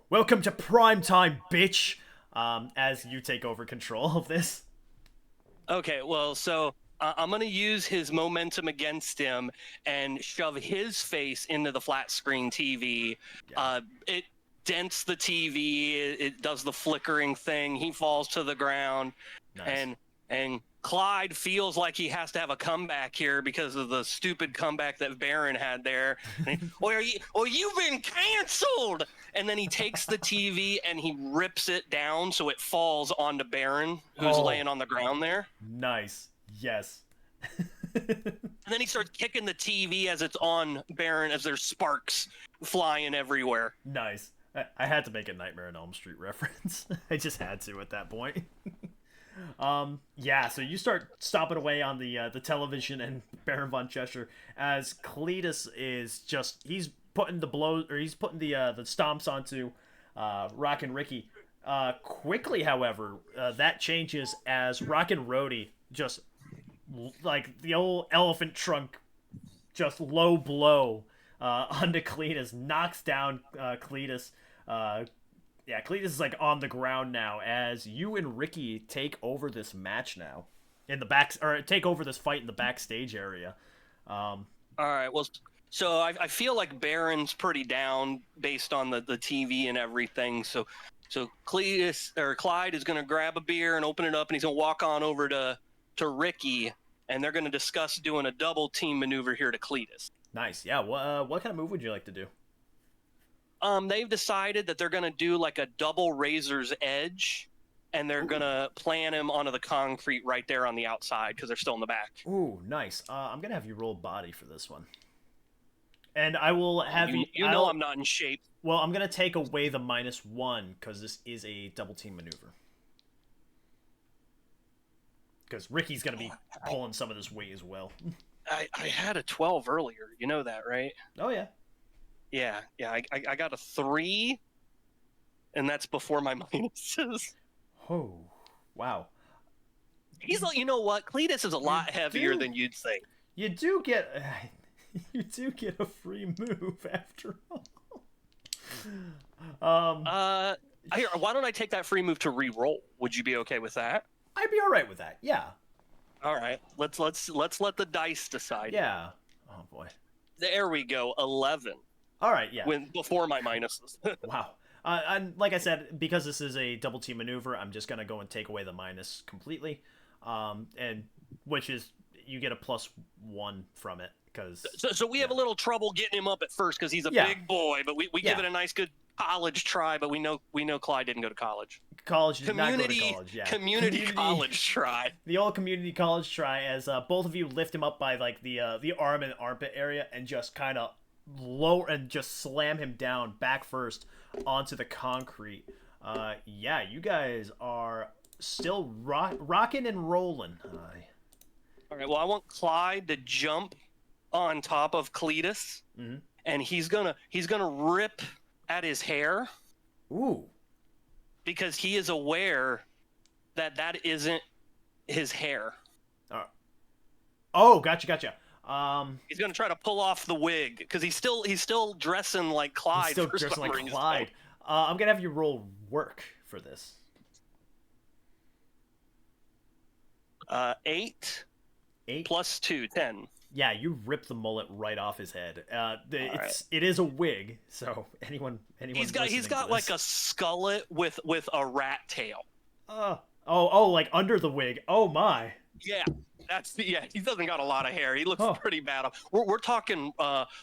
"Welcome to prime time, bitch." As you take over control of this. Okay, well, so I'm going to use his momentum against him and shove his face into the flat screen TV. Yeah. It dents the TV. It does the flickering thing. He falls to the ground. Nice. And Clyde feels like he has to have a comeback here because of the stupid comeback that Baron had there. You've been canceled. And then he takes the TV and he rips it down so it falls onto Baron, who's laying on the ground there. Nice. Yes. And then he starts kicking the TV as it's on Baron, as there's sparks flying everywhere. Nice. I had to make a Nightmare on Elm Street reference. I just had to at that point. Yeah, so you start stomping away on the television and Baron von Cheshire as Cletus is just, he's putting the stomps onto Rock and Ricky. Quickly, however, that changes as Rock and Rhodey just like the old elephant trunk, just low blow onto Cletus, knocks down Cletus. Yeah, Cletus is like on the ground now as you and Ricky take over this match now in the back, or take over this fight in the backstage area. All right, well, so I feel like Baron's pretty down based on the TV and everything. So Clyde is going to grab a beer and open it up, and he's going to walk on over to Ricky, and they're going to discuss doing a double team maneuver here to Cletus. Nice. Yeah. What kind of move would you like to do? They've decided that they're going to do like a double razor's edge, and they're going to plan him onto the concrete right there on the outside because they're still in the back. Ooh, nice. I'm going to have you roll body for this one. And I will have you... I'm not in shape. Well, I'm going to take away the -1 because this is a double team maneuver. Because Ricky's going to be pulling some of this weight as well. I had a 12 earlier. You know that, right? Oh, yeah. Yeah. I got a 3, and that's before my minuses. Oh, wow. He's like, you know what? Cletus is a lot heavier than you'd think. You do get a free move after all. Here, why don't I take that free move to re-roll? Would you be okay with that? I'd be all right with that. Yeah. All right. Let's let the dice decide. Yeah. Oh boy. There we go. 11. All right. Yeah. Before my minuses. Wow. And like I said, because this is a double team maneuver, I'm just gonna go and take away the minus completely, and which is you get a +1 from it because. So we have a little trouble getting him up at first because he's a big boy, but we give it a nice good college try. But we know Clyde didn't go to college. College did not go to college. Yeah. Community college try. The old community college try as both of you lift him up by like the arm and armpit area and just kind of lower and just slam him down back first onto the concrete. Yeah, you guys are still rocking and rolling. All right. Well, I want Clyde to jump on top of Cletus, and he's gonna rip at his hair. Ooh. Because he is aware that isn't his hair. Oh, gotcha. He's gonna try to pull off the wig because he's still dressing like Clyde. He's still dressing like Clyde. I'm gonna have you roll work for this. 8 8 plus 2, 10. Yeah, you rip the mullet right off his head. Right. It is a wig, so anyone He's got like a skullet with a rat tail. Like under the wig. Oh my. Yeah, he doesn't got a lot of hair. He looks Oh. pretty bad. We're talking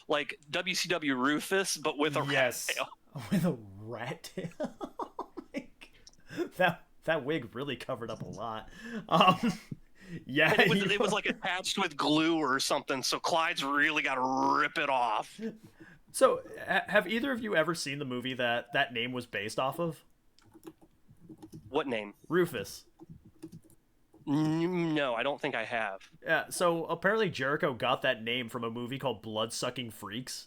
like WCW Rufus, but with a rat tail. With a rat tail. That wig really covered up a lot. Yeah, And it was like attached with glue or something, so Clyde's really got to rip it off. So, have either of you ever seen the movie that name was based off of? What name? Rufus. No, I don't think I have. Yeah, so apparently Jericho got that name from a movie called Blood-Sucking Freaks.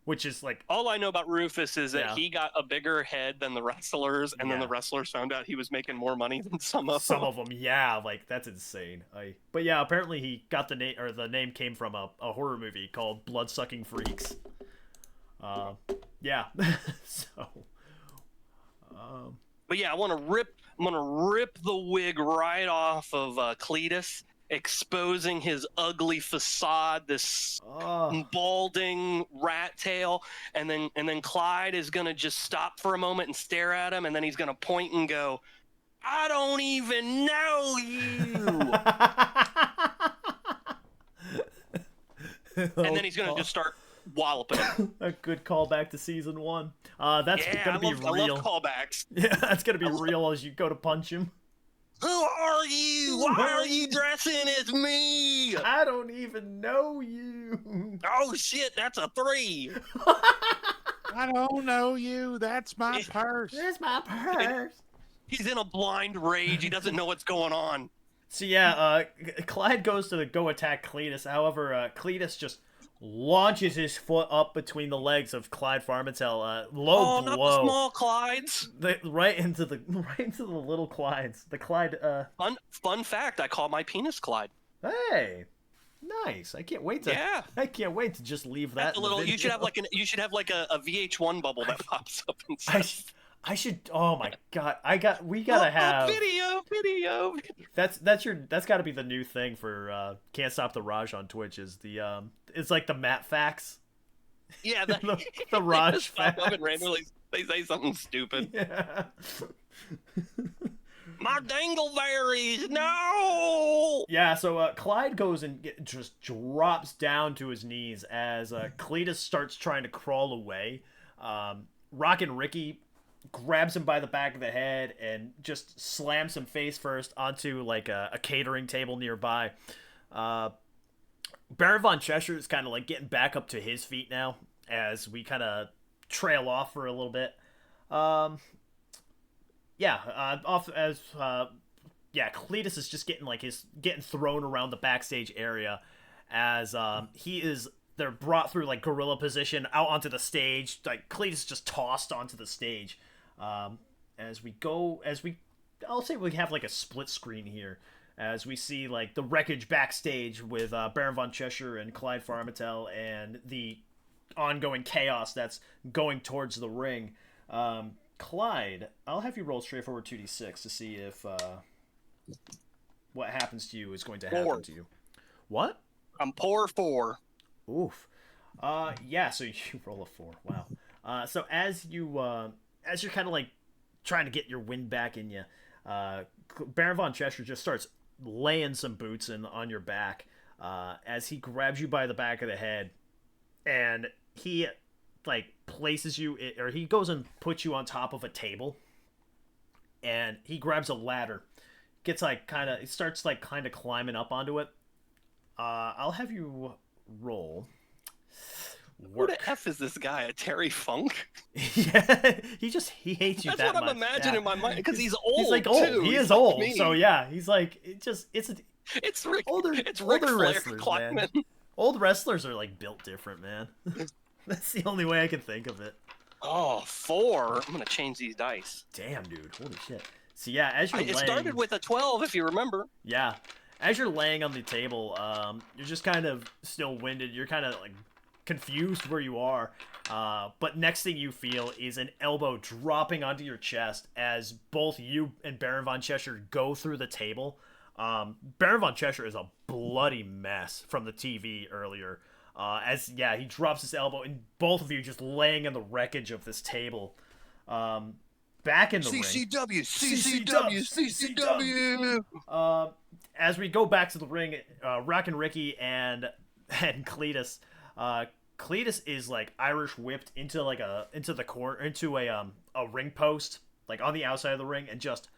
Which is like... All I know about Rufus is that he got a bigger head than the wrestlers, and then the wrestlers found out he was making more money than some of them. Some of them, yeah, like, that's insane. But yeah, apparently he got the name, or the name came from a horror movie called Blood-Sucking Freaks. Yeah, so... But yeah, I'm gonna rip the wig right off of Cletus, exposing his ugly facade, this balding rat tail, and then Clyde is gonna just stop for a moment and stare at him, and then he's gonna point and go, "I don't even know you," and then he's gonna just start walloping him. A good callback to season 1. That's gonna be real. I love callbacks. Yeah, that's gonna be real as you go to punch him. Who are you? Why are you dressing as me? I don't even know you. Oh shit, that's a 3. I don't know you. That's my purse. That's my purse. He's in a blind rage. He doesn't know what's going on. So yeah, Clyde goes to go attack Cletus. However, Cletus just launches his foot up between the legs of Clyde Farmitel. Low blow. Not the small Clydes. Right into the little Clydes. The Clyde. Fun fact: I call my penis Clyde. Hey, nice. I can't wait to. Yeah. I can't wait to just leave that. That's a little. You should have like a VH1 bubble that pops up inside. I should. Oh my god! We gotta have video. That's got to be the new thing for Can't Stop the Raj on Twitch. Is the it's like the Matt facts. Yeah, the Raj facts. Up and randomly they say something stupid. Yeah. My dangleberries, no! Yeah, so Clyde goes and just drops down to his knees as Cletus starts trying to crawl away. Rockin' Ricky grabs him by the back of the head and just slams him face first onto like a catering table nearby. Baron Von Cheshire is kind of like getting back up to his feet now as we kind of trail off for a little bit. Cletus is just getting thrown around the backstage area as they're brought through like gorilla position out onto the stage. Like Cletus just tossed onto the stage. I'll say we have like a split screen here as we see like the wreckage backstage with Baron Von Cheshire and Clyde Farmitel and the ongoing chaos that's going towards the ring. Clyde, I'll have you roll straightforward 2d6 to see if what happens to you is going to happen to you. What? I'm poor 4. Oof. Yeah, so you roll a 4. Wow. So as you're kind of like trying to get your wind back in you, Baron Von Cheshire just starts laying some boots on your back as he grabs you by the back of the head, and he like places you, or he goes and puts you on top of a table, and he grabs a ladder, starts climbing up onto it. I'll have you roll. What the F is this guy? A Terry Funk? Yeah, he hates you. That's what I'm imagining in my mind because he's old. He's like old. Too. He is old. So yeah, he's like it's Rick, older wrestlers, Flair, man. Old wrestlers are like built different, man. That's the only way I can think of it. Oh, 4. I'm gonna change these dice. Damn, dude. Holy shit. So yeah, as you're it started with a 12, if you remember. Yeah, as you're laying on the table, you're just kind of still winded. You're kind of like confused where you are. But next thing you feel is an elbow dropping onto your chest as both you and Baron von Cheshire go through the table. Baron von Cheshire is a bloody mess from the TV earlier. He drops his elbow, and both of you just laying in the wreckage of this table. Back in the ring. CCW. As we go back to the ring, Rockin' Ricky and Cletus. Cletus is like Irish whipped into a ring post, like on the outside of the ring, and just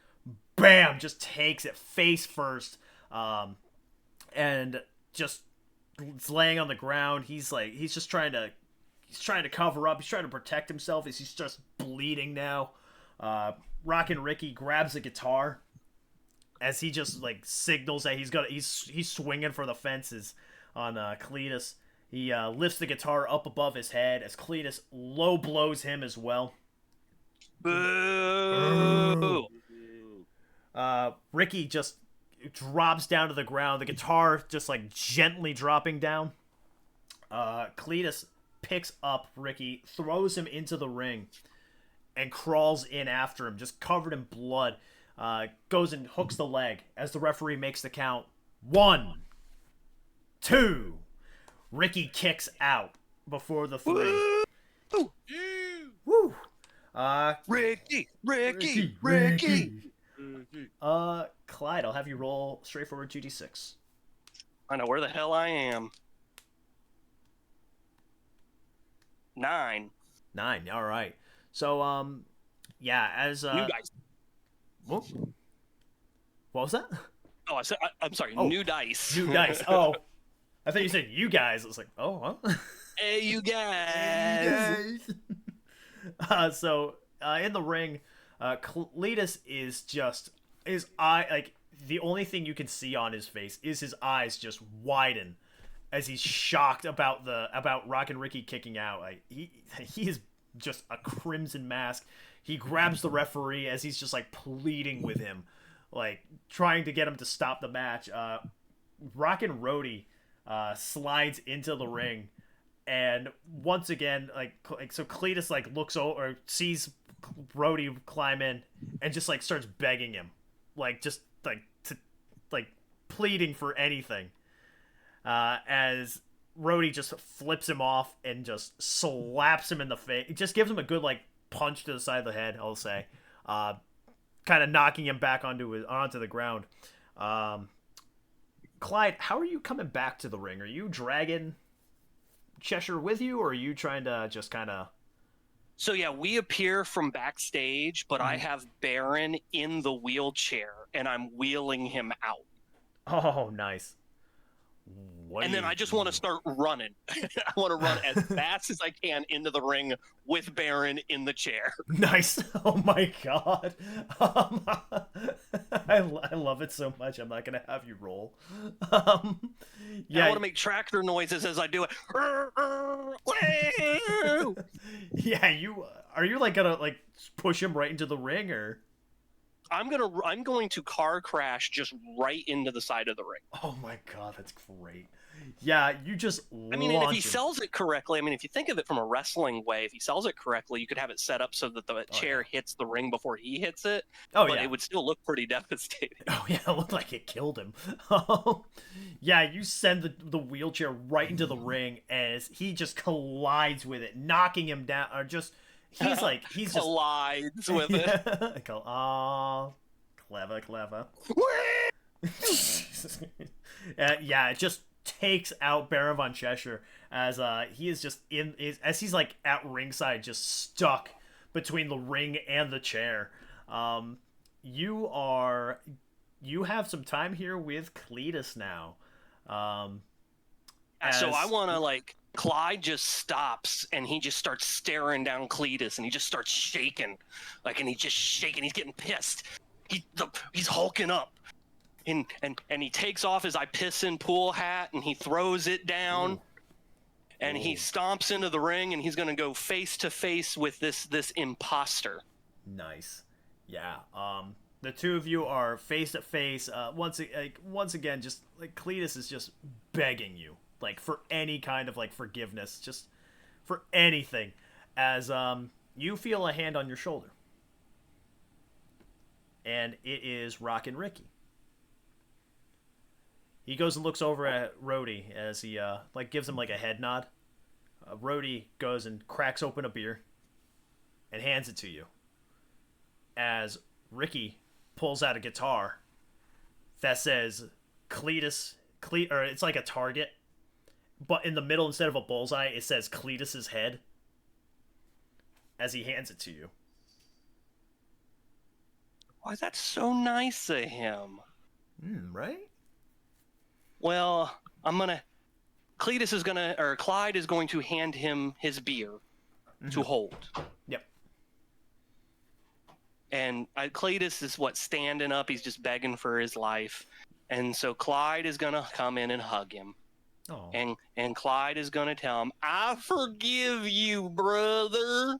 bam, just takes it face first, and just it's laying on the ground. He's just trying to cover up. He's trying to protect himself. He's just bleeding now. Rockin' Ricky grabs a guitar as he just like signals that he's swinging for the fences on Cletus. He lifts the guitar up above his head as Cletus low blows him as well. Boo! Ricky just drops down to the ground. The guitar just like gently dropping down. Cletus picks up Ricky, throws him into the ring, and crawls in after him, just covered in blood. Goes and hooks the leg as the referee makes the count. 1, 2. Ricky kicks out before the 3. Woo! Woo! Ricky. Clyde, I'll have you roll straightforward 2d6. I know where the hell I am. 9. 9. All right. So, as New dice. What was that? Oh, I'm sorry. Oh. New dice. New dice. Oh, I thought you said you guys. I was like, oh, huh? Hey, you guys. In the ring, Cletus is just his eye. Like the only thing you can see on his face is his eyes just widen as he's shocked about Rockin' Ricky kicking out. Like he is just a crimson mask. He grabs the referee as he's just like pleading with him, like trying to get him to stop the match. Rockin' Rody slides into the ring, and once again, so Cletus like looks over, or sees Rody climb in, and just like starts begging him, pleading for anything. As Rody just flips him off and just slaps him in the face. It just gives him a good like punch to the side of the head, I'll say, kind of knocking him back onto the ground. Clyde, how are you coming back to the ring? Are you dragging Cheshire with you, or are you trying to just kind of... So yeah, we appear from backstage, but I have Baron in the wheelchair, and I'm wheeling him out. Oh, nice. And then I just want to start running. I want to run as fast as I can into the ring with Baron in the chair. Nice. Oh my god. I love it so much. I'm not going to have you roll. I want to make tractor noises as I do it. Yeah, are you like going to like push him right into the ring, or? I'm going to car crash just right into the side of the ring. Oh my god, that's great. Yeah, you just and if he sells it correctly, if you think of it from a wrestling way, if he sells it correctly, you could have it set up so that the chair hits the ring before he hits it. Oh, but yeah. It would still look pretty devastating. Oh yeah, it looked like it killed him. Yeah, you send the wheelchair right into the ring as he just collides with it, knocking him down, or just... He's collides with it. Oh, clever. Yeah, it just takes out Baron von Cheshire as he is just as he's like at ringside, just stuck between the ring and the chair. You have some time here with Cletus now. So I want to Clyde just stops and he just starts staring down Cletus and he just starts shaking, and he's just shaking. He's getting pissed. He's hulking up, and he takes off his I piss in pool hat and he throws it down. Ooh. And he stomps into the ring and he's gonna go face to face with this imposter. Nice, yeah. The two of you are face to face. Once again, just like Cletus is just begging you like for any kind of like forgiveness, just for anything, as you feel a hand on your shoulder, and it is Rockin' Ricky. He goes and looks over at Rhodey as he like gives him like a head nod. Rhodey goes and cracks open a beer and hands it to you. As Ricky pulls out a guitar that says Cletus, or it's like a target, but in the middle, instead of a bullseye, it says Cletus's head. As he hands it to you. Why, that's so nice of him. Right? Well, Clyde is going to hand him his beer to hold. Yep. And Cletus is standing up. He's just begging for his life. And so Clyde is going to come in and hug him. Oh. And Clyde is going to tell him, I forgive you, brother.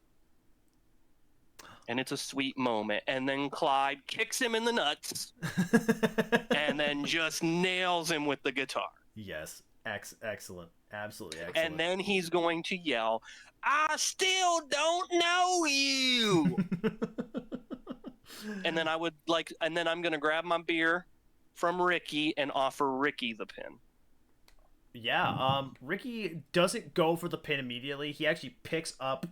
And it's a sweet moment. And then Clyde kicks him in the nuts and then just nails him with the guitar. Yes. Excellent. Absolutely excellent. And then he's going to yell, I still don't know you. And then I'm going to grab my beer from Ricky and offer Ricky the pin. Yeah, Ricky doesn't go for the pin immediately. He actually picks up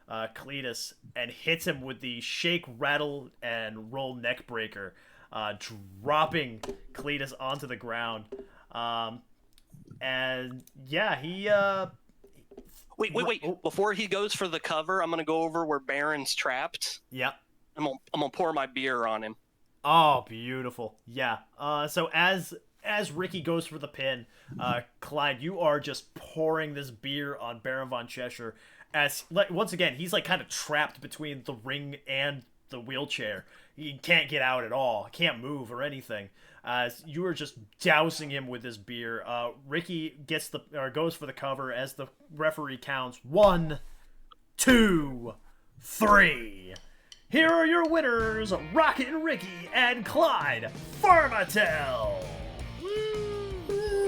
Cletus and hits him with the shake, rattle, and roll neck breaker, dropping Cletus onto the ground. And yeah, he Wait. Oh. Before he goes for the cover, I'm gonna go over where Baron's trapped. Yeah. I'm gonna pour my beer on him. Oh, beautiful. Yeah. So as Ricky goes for the pin, Clyde, you are just pouring this beer on Baron von Cheshire. As once again, he's like kind of trapped between the ring and the wheelchair. He can't get out at all. Can't move or anything. As you are just dousing him with this beer. Ricky goes for the cover as the referee counts 1, 2, 3. Here are your winners, Rockin' Ricky and Clyde Farmatel.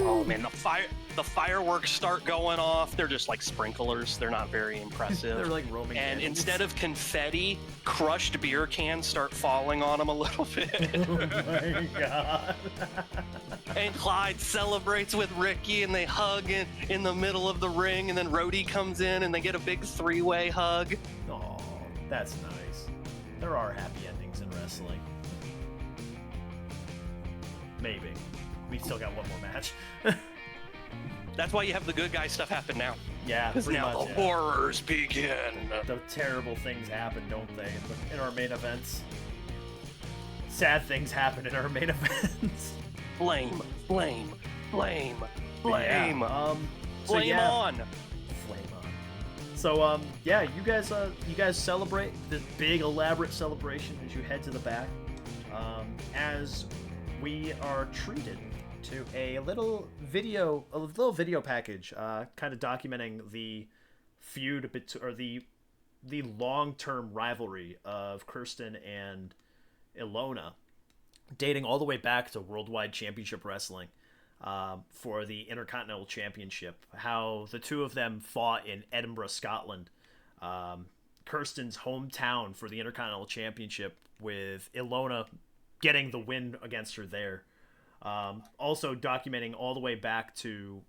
Oh man, the fireworks start going off. They're just like sprinklers. They're not very impressive. They're like Roman And candles. instead of confetti, crushed beer cans start falling on them a little bit. Oh my god. And Clyde celebrates with Ricky, and they hug in the middle of the ring, and then Rhodey comes in, and they get a big three-way hug. Oh, that's nice. There are happy endings in wrestling. Maybe. We still got one more match. That's why you have the good guy stuff happen now. Yeah, Because pretty now much, the yeah. horrors begin. The terrible things happen, don't they, in our main events? Sad things happen in our main events. Blame. Yeah, Blame Flame on. Flame on. So yeah, you guys celebrate this big elaborate celebration as you head to the back. As we are treated to a little video package, kind of documenting the feud or the long-term rivalry of Kirsten and Ilona, dating all the way back to Worldwide Championship Wrestling, for the Intercontinental Championship. How the two of them fought in Edinburgh, Scotland, Kirsten's hometown, for the Intercontinental Championship, with Ilona getting the win against her there. Also documenting all the way back to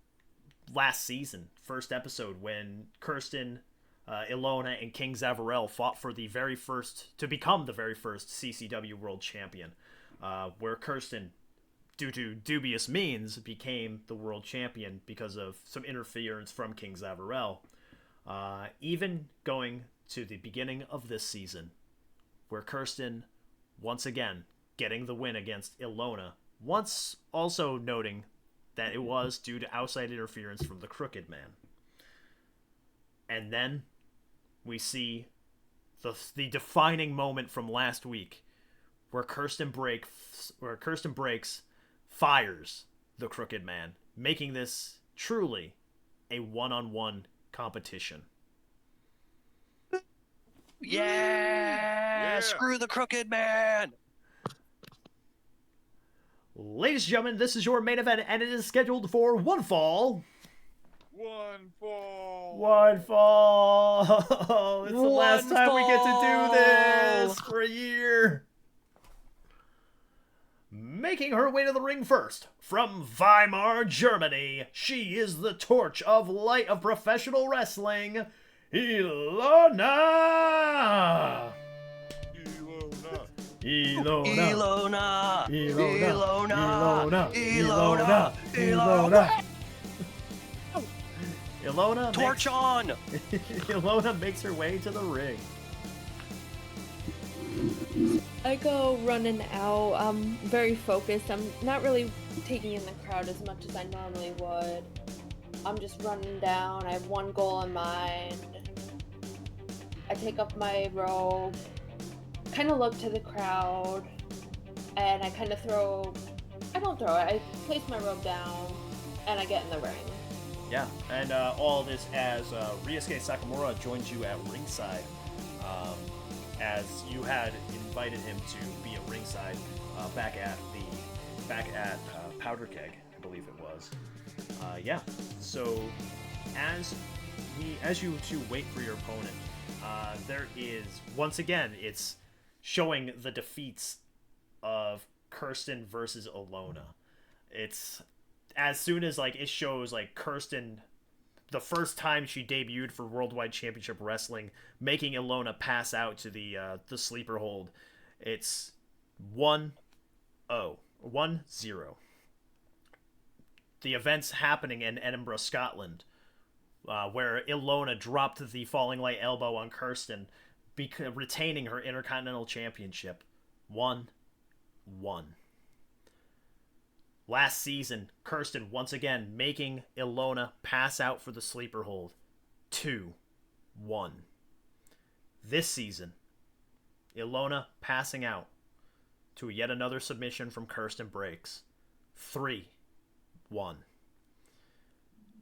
last season, first episode, when Kirsten, Ilona, and King Zavarell fought for to become the very first CCW World Champion, where Kirsten, due to dubious means, became the world champion because of some interference from King Zavarell. Even going to the beginning of this season, where Kirsten, once again, getting the win against Ilona, once also noting that it was due to outside interference from the Crooked Man. And then we see the defining moment from last week, where Kirsten fires the Crooked Man, making this truly a one-on-one competition. Yeah! Screw the Crooked Man! Ladies and gentlemen, this is your main event, and it is scheduled for one fall, One fall. One fall. It's the last One time we get to do this fall. for a year. Making her way to the ring first, from Weimar, Germany, she is the torch of light of professional wrestling, Ilona! Ilona! Ilona. Ilona! Ilona. Ilona! Ilona Torch on. Ilona makes her way to the ring. I go running out. I'm very focused. I'm not really taking in the crowd as much as I normally would. I'm just running down. I have one goal in mind. I take off my robe, kind of look to the crowd, and I kind of I don't throw it. I place my robe down, and I get in the ring. Yeah, and all this as Ryusuke Sakamura joins you at ringside, as you had invited him to be at ringside back at Powder Keg, I believe it was. Yeah. So as you two wait for your opponent, there is once again it's showing the defeats of Kirsten versus Ilona. It's as soon as like it shows like Kirsten the first time she debuted for Worldwide Championship Wrestling, making Ilona pass out to the sleeper hold. It's 1-0. The events happening in Edinburgh, Scotland, where Ilona dropped the Falling Light elbow on Kirsten, retaining her Intercontinental Championship. 1-1. Last season, Kirsten once again making Ilona pass out for the sleeper hold. 2-1. This season, Ilona passing out to yet another submission from Kirsten breaks. 3-1.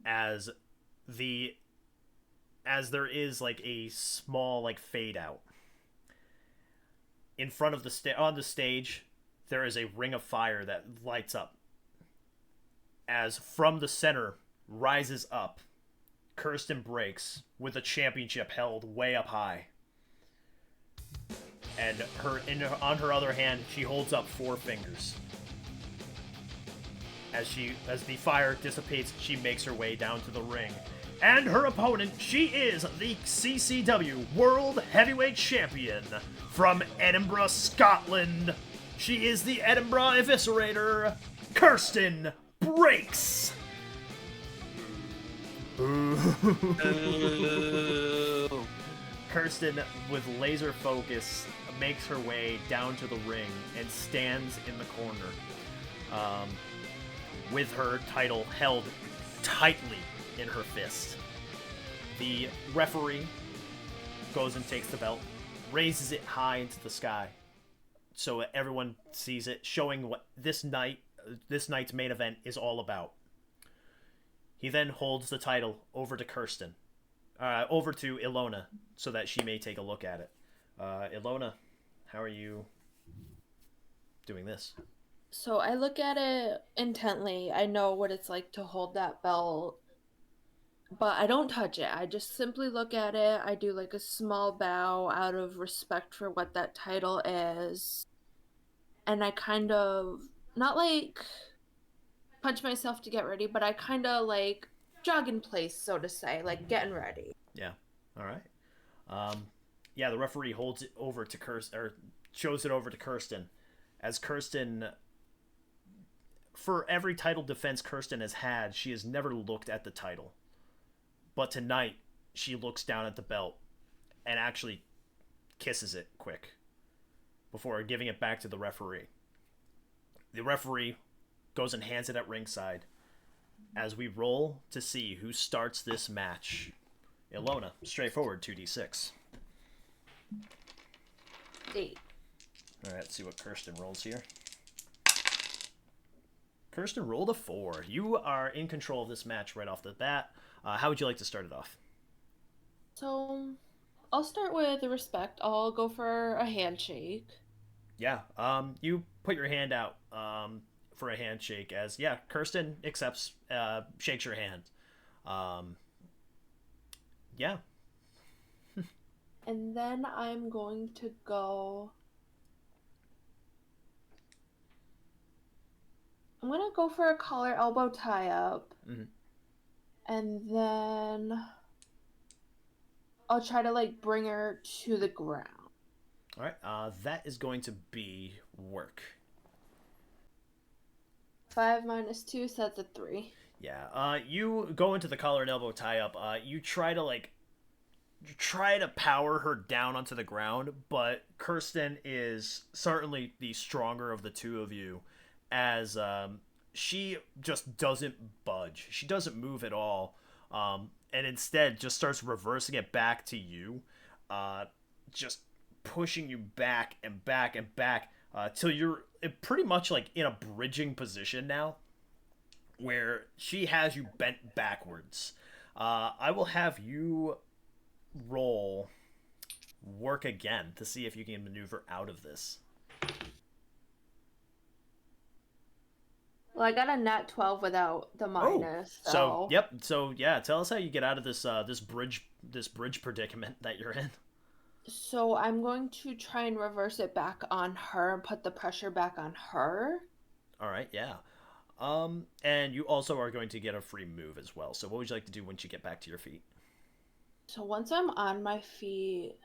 As there is like a small like fade out in front of on the stage, there is a ring of fire that lights up. As from the center rises up, Kirsten breaks with the championship held way up high. And on her other hand, she holds up 4 fingers. As the fire dissipates, she makes her way down to the ring. And her opponent, she is the CCW World Heavyweight Champion from Edinburgh, Scotland. She is the Edinburgh Eviscerator, Kirsten Breaks. Kirsten, with laser focus, makes her way down to the ring and stands in the corner, with her title held tightly in her fist. The referee goes and takes the belt, raises it high into the sky, so everyone sees it, showing what this night's main event is all about. He then holds the title over to Ilona, so that she may take a look at it. Ilona, how are you doing this? So I look at it intently. I know what it's like to hold that belt, but I don't touch it. I just simply look at it. I do like a small bow out of respect for what that title is. And I kind of, not like punch myself to get ready, but I kind of like jog in place, so to say, like getting ready. Yeah. All right. Yeah, the referee holds it over to Kirsten, or shows it over to Kirsten, as Kirsten, for every title defense Kirsten has had, she has never looked at the title. But tonight, she looks down at the belt and actually kisses it quick before giving it back to the referee. The referee goes and hands it at ringside as we roll to see who starts this match. Ilona, straightforward 2d6. 8. All right, let's see what Kirsten rolls here. Kirsten rolled a 4. You are in control of this match right off the bat. How would you like to start it off? So I'll start with respect. I'll go for a handshake. Yeah, you put your hand out for a handshake as, yeah, Kirsten accepts, shakes your hand. Yeah. And then I'm going to go... I'm going to go for a collar elbow tie-up. Mm-hmm. And then I'll try to, like, bring her to the ground. All right. That is going to be work. 5 minus 2, so that's a 3. Yeah. You go into the collar and elbow tie-up. You try to power her down onto the ground, but Kirsten is certainly the stronger of the two of you, as she just doesn't budge. She doesn't move at all, and instead just starts reversing it back to you, just pushing you back and back and back till you're pretty much like in a bridging position now, where she has you bent backwards. I will have you roll work again to see if you can maneuver out of this. Well, I got a nat 12 without the minus. So yep. So yeah, tell us how you get out of this this bridge predicament that you're in. So I'm going to try and reverse it back on her and put the pressure back on her. All right, yeah. And you also are going to get a free move as well. So what would you like to do once you get back to your feet? So once I'm on my feet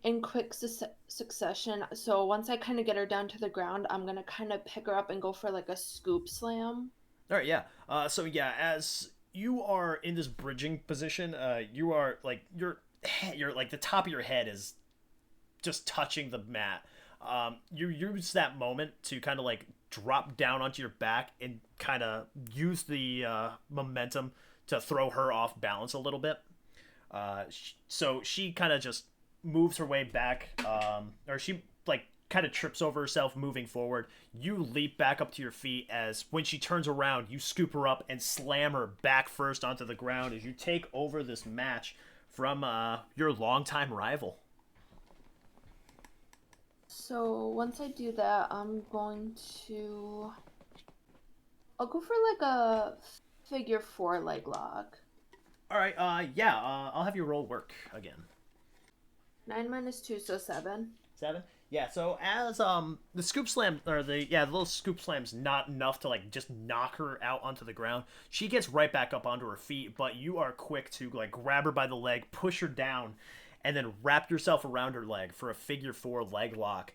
in quick succession, so once I kind of get her down to the ground, I'm going to kind of pick her up and go for like a scoop slam. All right, yeah. So yeah, as you are in this bridging position, you are like you're like the top of your head is just touching the mat. You use that moment to kind of like drop down onto your back and kind of use the momentum to throw her off balance a little bit. So she kind of just moves her way back, or she like kind of trips over herself moving forward. You leap back up to your feet as when she turns around, you scoop her up and slam her back first onto the ground as you take over this match from your longtime rival. So once I do that, I'll go for like a figure 4 leg lock. All right, yeah, I'll have you roll work again. 9 minus 2, so 7. 7? Yeah, so as the scoop slam, or the little scoop slam's not enough to like just knock her out onto the ground. She gets right back up onto her feet, but you are quick to like grab her by the leg, push her down, and then wrap yourself around her leg for a figure 4 leg lock.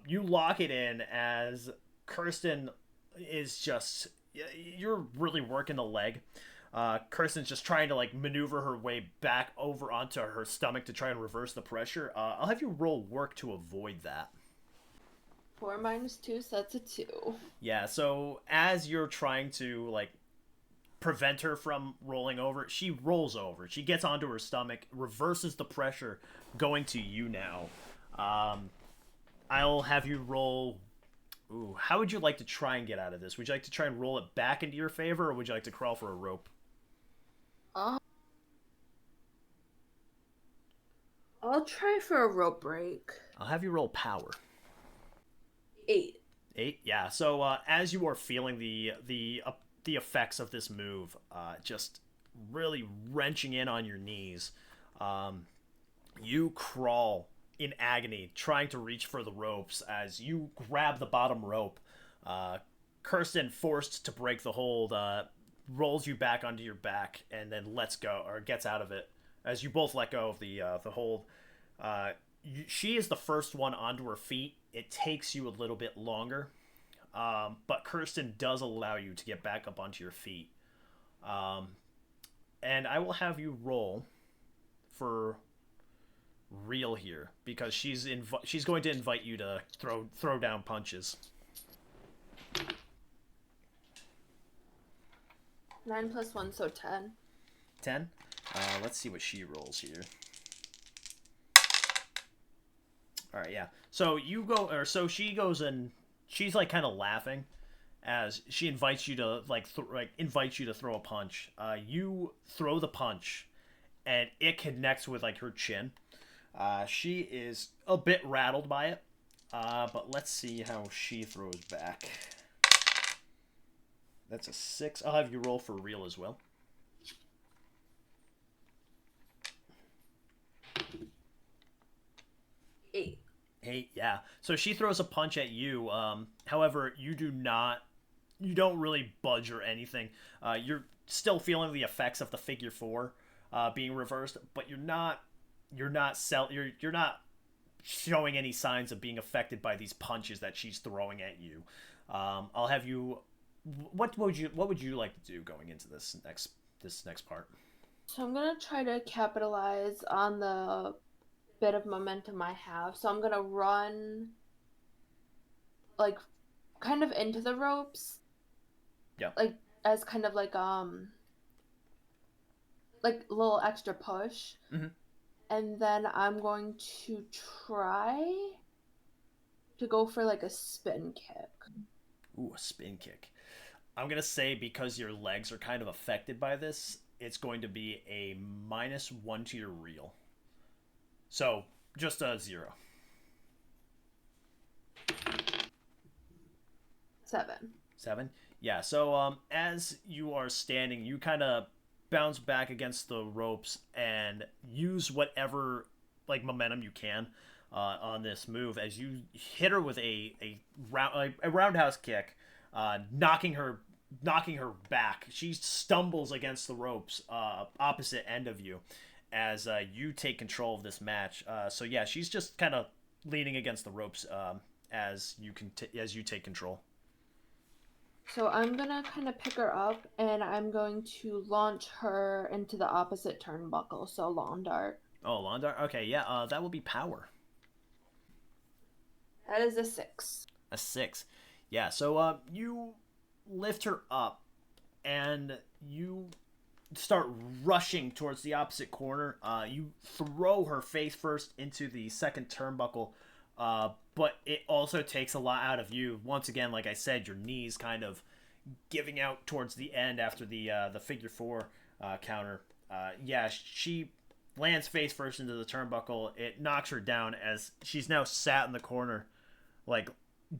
You lock it in as Kirsten is just, you're really working the leg. Kirsten's just trying to like maneuver her way back over onto her stomach to try and reverse the pressure. I'll have you roll work to avoid that. 4 minus 2, so that's a 2. Yeah, so as you're trying to like prevent her from rolling over, she rolls over. She gets onto her stomach, reverses the pressure, going to you now. I'll have you roll. Ooh, how would you like to try and get out of this? Would you like to try and roll it back into your favor, or would you like to crawl for a rope? I'll try for a rope break. I'll have you roll power. 8. 8, yeah. So as you are feeling the effects of this move, just really wrenching in on your knees, you crawl in agony, trying to reach for the ropes as you grab the bottom rope. Kirsten, forced to break the hold, rolls you back onto your back and then lets go, or gets out of it as you both let go of the hold. She is the first one onto her feet. It takes you a little bit longer, but Kirsten does allow you to get back up onto your feet. And I will have you roll for real here, because she's going to invite you to throw down punches. 9 plus 1, so 10. 10? Let's see what she rolls here. Alright, yeah. So she goes and she's like kind of laughing as she invites you to invites you to throw a punch. You throw the punch and it connects with like her chin. She is a bit rattled by it. But let's see how she throws back. That's a 6. I'll have you roll for real as well. Hey, yeah. So she throws a punch at you. However, you don't really budge or anything. You're still feeling the effects of the figure four being reversed, but you're not showing any signs of being affected by these punches that she's throwing at you. I'll have you. What would you like to do going into this next part? So I'm gonna try to capitalize on the bit of momentum I have. So I'm gonna run like kind of into the ropes. Yeah. Like as kind of like a little extra push. Mm-hmm. And then I'm going to try to go for like a spin kick. Ooh, a spin kick. I'm gonna say because your legs are kind of affected by this, it's going to be a -1 to your reel. So just a 0. 7. 7. Yeah. So as you are standing, you kind of bounce back against the ropes and use whatever like momentum you can on this move as you hit her with a roundhouse kick, knocking her back. She stumbles against the ropes opposite end of you as you take control of this match. So yeah, she's just kind of leaning against the ropes as you take control. So I'm gonna kind of pick her up and I'm going to launch her into the opposite turnbuckle. So lawn dart. Oh, lawn dart. Okay, yeah. That will be power. That is a 6. A 6. Yeah. So you lift her up and you start rushing towards the opposite corner. You throw her face first into the second turnbuckle, but it also takes a lot out of you. Once again, like I said, your knees kind of giving out towards the end after the figure four counter. Yeah, she lands face first into the turnbuckle. It knocks her down as she's now sat in the corner, like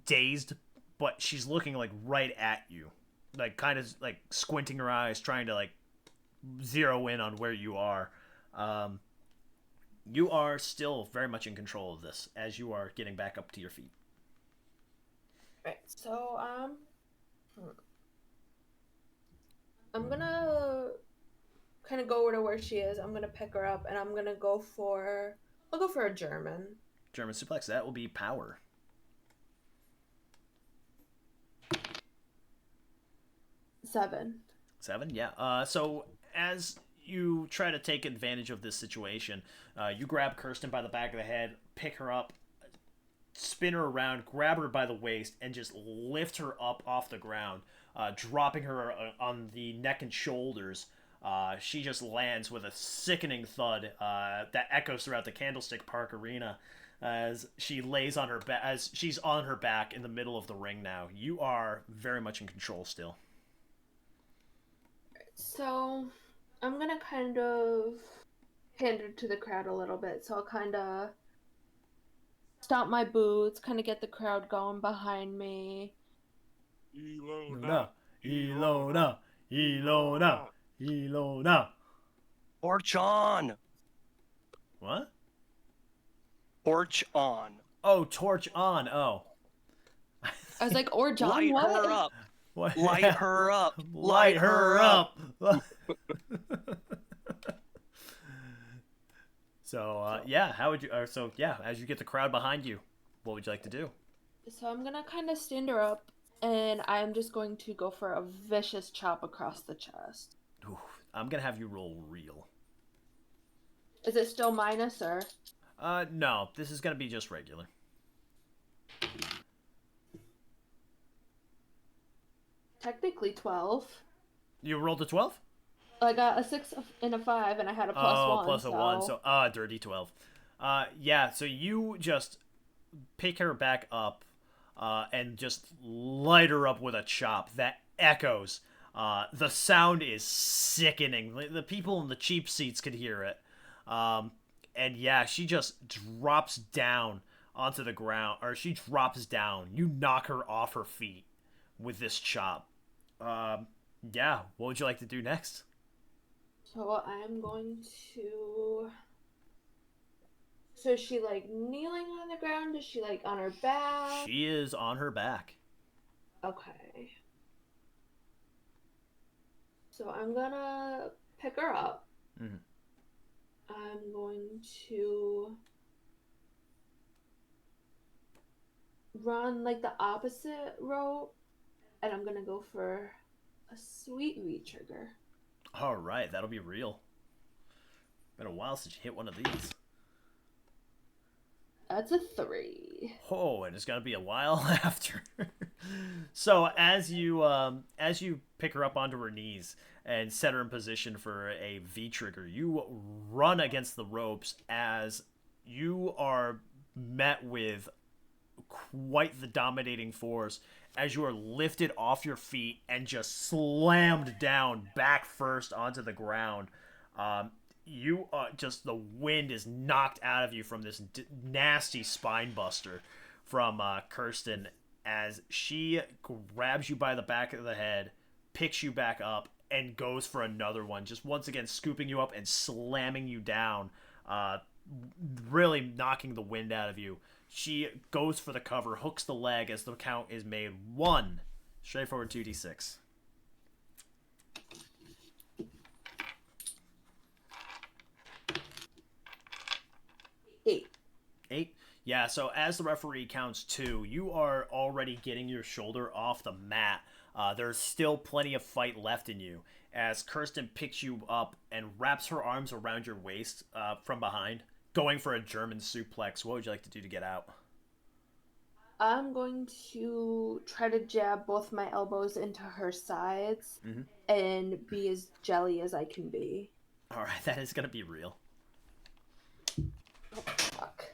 dazed, but she's looking like right at you, like kind of like squinting her eyes, trying to like zero in on where you are. You are still very much in control of this as you are getting back up to your feet. Right. So I'm gonna kind of go over to where she is. I'm gonna pick her up and I'll go for a German. German suplex. That will be power. 7. 7, yeah. So as you try to take advantage of this situation, you grab Kirsten by the back of the head, pick her up, spin her around, grab her by the waist, and just lift her up off the ground, dropping her on the neck and shoulders. She just lands with a sickening thud that echoes throughout the Candlestick Park Arena as she lays on her back, as she's on her back in the middle of the ring now. You are very much in control still. So I'm gonna kind of pander to the crowd a little bit. So I'll kind of stomp my boots, kind of get the crowd going behind me. Elona. Elona. Elona. Elona. Torch on. What? Torch on. Oh, torch on. Oh. I was like, or John, Light what? her up. What? Light her up. Light her up. So, yeah, how would you, so, yeah, as you get the crowd behind you, what would you like to do? So I'm gonna kind of stand her up, and I'm just going to go for a vicious chop across the chest. Ooh, I'm gonna have you roll real. Is it still minus, or? No, this is gonna be just regular. Technically 12. You rolled a 12? I got a 6 and a 5, and I had a +1. Oh, plus a 1, so, dirty 12. Yeah, so you just pick her back up, and just light her up with a chop that echoes. The sound is sickening. The people in the cheap seats could hear it. And yeah, she just drops down onto the ground, or she drops down. You knock her off her feet with this chop. Yeah, what would you like to do next? So I'm going to So is she like kneeling on the ground? Is she like on her back? She is on her back. Okay. So I'm gonna pick her up. Mm-hmm. I'm going to run like the opposite rope, and I'm gonna go for a sweet re-trigger. All right, that'll be real. Been a while since you hit one of these. That's a 3. Oh, and it's gonna be a while after. So as you pick her up onto her knees and set her in position for a V trigger, you run against the ropes as you are met with quite the dominating force as you are lifted off your feet and just slammed down back first onto the ground. You just the wind is knocked out of you from this nasty spine buster from Kirsten as she grabs you by the back of the head, picks you back up, and goes for another one, just once again scooping you up and slamming you down, really knocking the wind out of you. She goes for the cover, hooks the leg as the count is made 1. Straightforward 2d6. 8. Yeah, so as the referee counts 2, you are already getting your shoulder off the mat. There's still plenty of fight left in you as Kirsten picks you up and wraps her arms around your waist from behind, going for a German suplex. What would you like to do to get out? I'm going to try to jab both my elbows into her sides and be as jelly as I can be. All right, that is going to be real. Oh, fuck.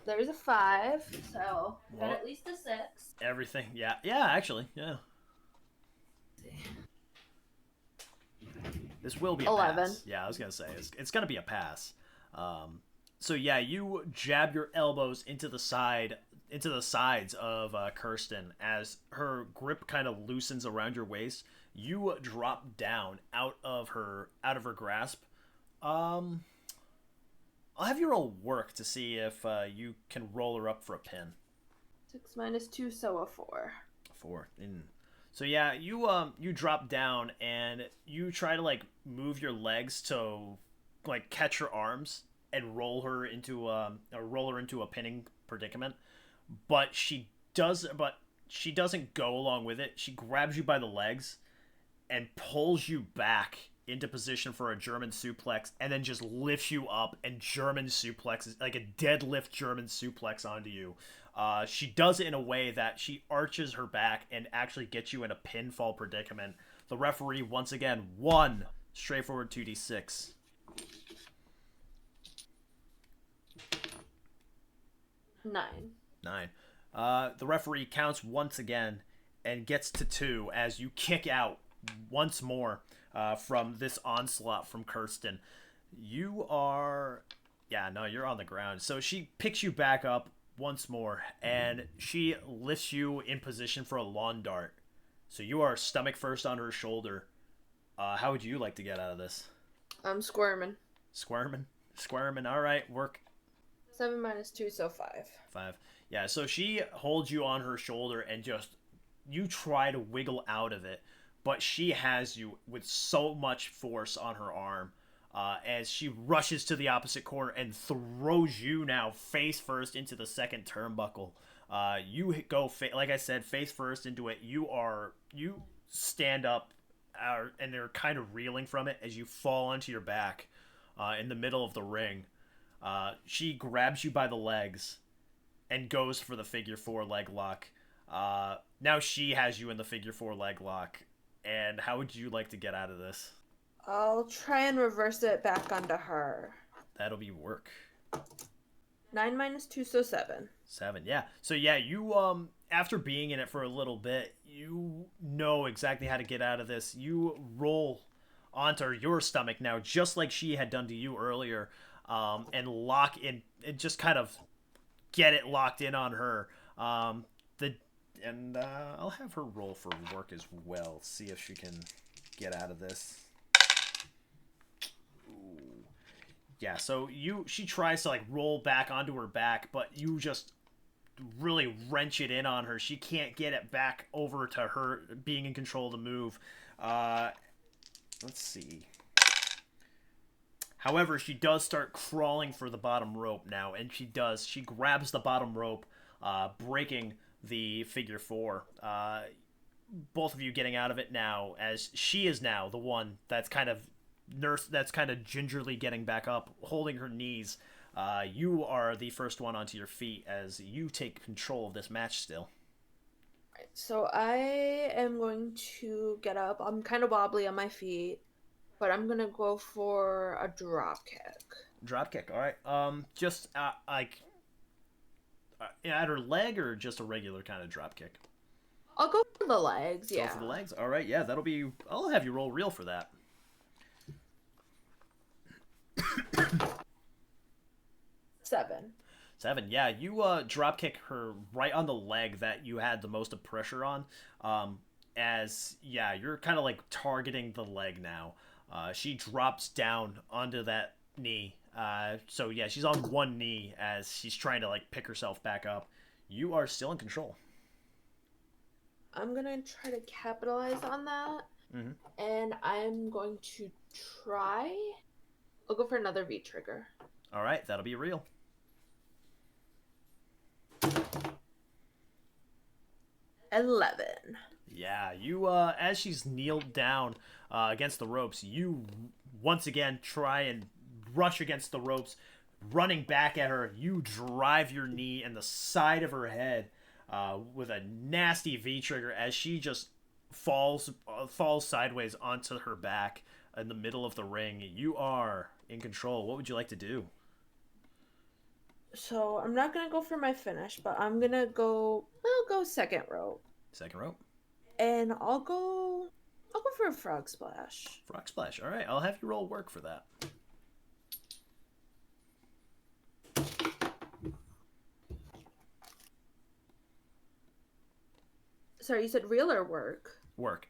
There's a 5, so got at least a 6. Everything, yeah, actually, yeah. This will be a 11. pass. Yeah, I was gonna say it's gonna be a pass. So yeah, you jab your elbows into the sides of Kirsten as her grip kind of loosens around your waist. You drop down out of her grasp. I'll have you roll work to see if you can roll her up for a pin. 6 minus 2, so a 4. 4. So yeah, you drop down and you try to like move your legs to like catch her arms and roll her into a pinning predicament, but she doesn't go along with it. She grabs you by the legs and pulls you back into position for a German suplex, and then just lifts you up and German suplexes, like a deadlift German suplex onto you. She does it in a way that she arches her back and actually gets you in a pinfall predicament. The referee, once again, 1. Straightforward 2d6. 9. The referee counts once again and gets to 2 as you kick out once more from this onslaught from Kirsten. You're on the ground. So she picks you back up once more, and she lifts you in position for a lawn dart. So you are stomach first on her shoulder. How would you like to get out of this? I'm squirming. Squirming? All right, work. 7 minus 2, so 5. 5. Yeah, so she holds you on her shoulder and you try to wiggle out of it, but she has you with so much force on her arm as she rushes to the opposite corner and throws you now face first into the second turnbuckle. You go, like I said, face first into it. You stand up and they're kind of reeling from it as you fall onto your back in the middle of the ring. She grabs you by the legs and goes for the figure 4 leg lock. Now she has you in the figure 4 leg lock. And how would you like to get out of this? I'll try and reverse it back onto her. That'll be work. 9 minus 2, so 7. 7, yeah. So yeah, you after being in it for a little bit, you know exactly how to get out of this. You roll onto your stomach now, just like she had done to you earlier, and lock in, and just kind of get it locked in on her. I'll have her roll for work as well. See if she can get out of this. Yeah, so she tries to like roll back onto her back, but you just really wrench it in on her. She can't get it back over to her being in control of the move. Let's see. However, she does start crawling for the bottom rope now, and she grabs the bottom rope, breaking the figure 4. Both of you getting out of it now, as she is now the one that's kind of gingerly getting back up, holding her knees. You are the first one onto your feet as you take control of this match still. So I am going to get up. I'm kind of wobbly on my feet, but I'm gonna go for a drop kick. Drop kick, all right. Just at her leg, or just a regular kind of drop kick? I'll go for the legs. Yeah. Go for the legs. All right. Yeah, that'll be. I'll have you roll real for that. 7. Yeah, you drop kick her right on the leg that you had the most of pressure on. You're kind of like targeting the leg now. She drops down onto that knee. So yeah, she's on one knee as she's trying to like pick herself back up. You are still in control. I'm gonna try to capitalize on that, and I'm going to try. I'll go for another V trigger. All right, that'll be real. 11. Yeah, you as she's kneeled down against the ropes, you once again try and rush against the ropes, running back at her. You drive your knee in the side of her head with a nasty V trigger as she just falls sideways onto her back in the middle of the ring. You are in control. What would you like to do? So I'm not gonna go for my finish, but I'll go second rope. Second rope. And I'll go for a frog splash. Frog splash. All right, I'll have you roll work for that. Sorry, you said real or work? Work.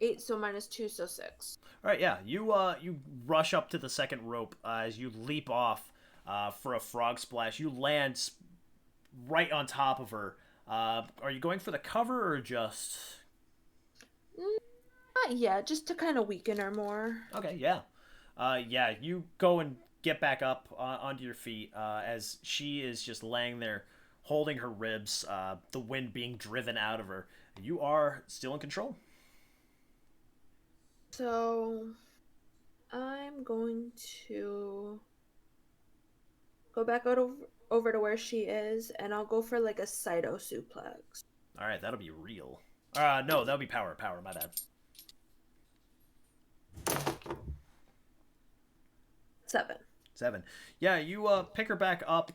8, so -2, so 6. All right, yeah. You rush up to the second rope as you leap off for a frog splash. You land right on top of her. Are you going for the cover or just? Not yet, just to kind of weaken her more. Okay, yeah. Yeah, you go and get back up onto your feet as she is just laying there holding her ribs, the wind being driven out of her. You are still in control. So I'm going to go back over to where she is, and I'll go for like a Saito suplex. All right, that'll be real. No, that'll be power. My bad. 7. Yeah, you pick her back up,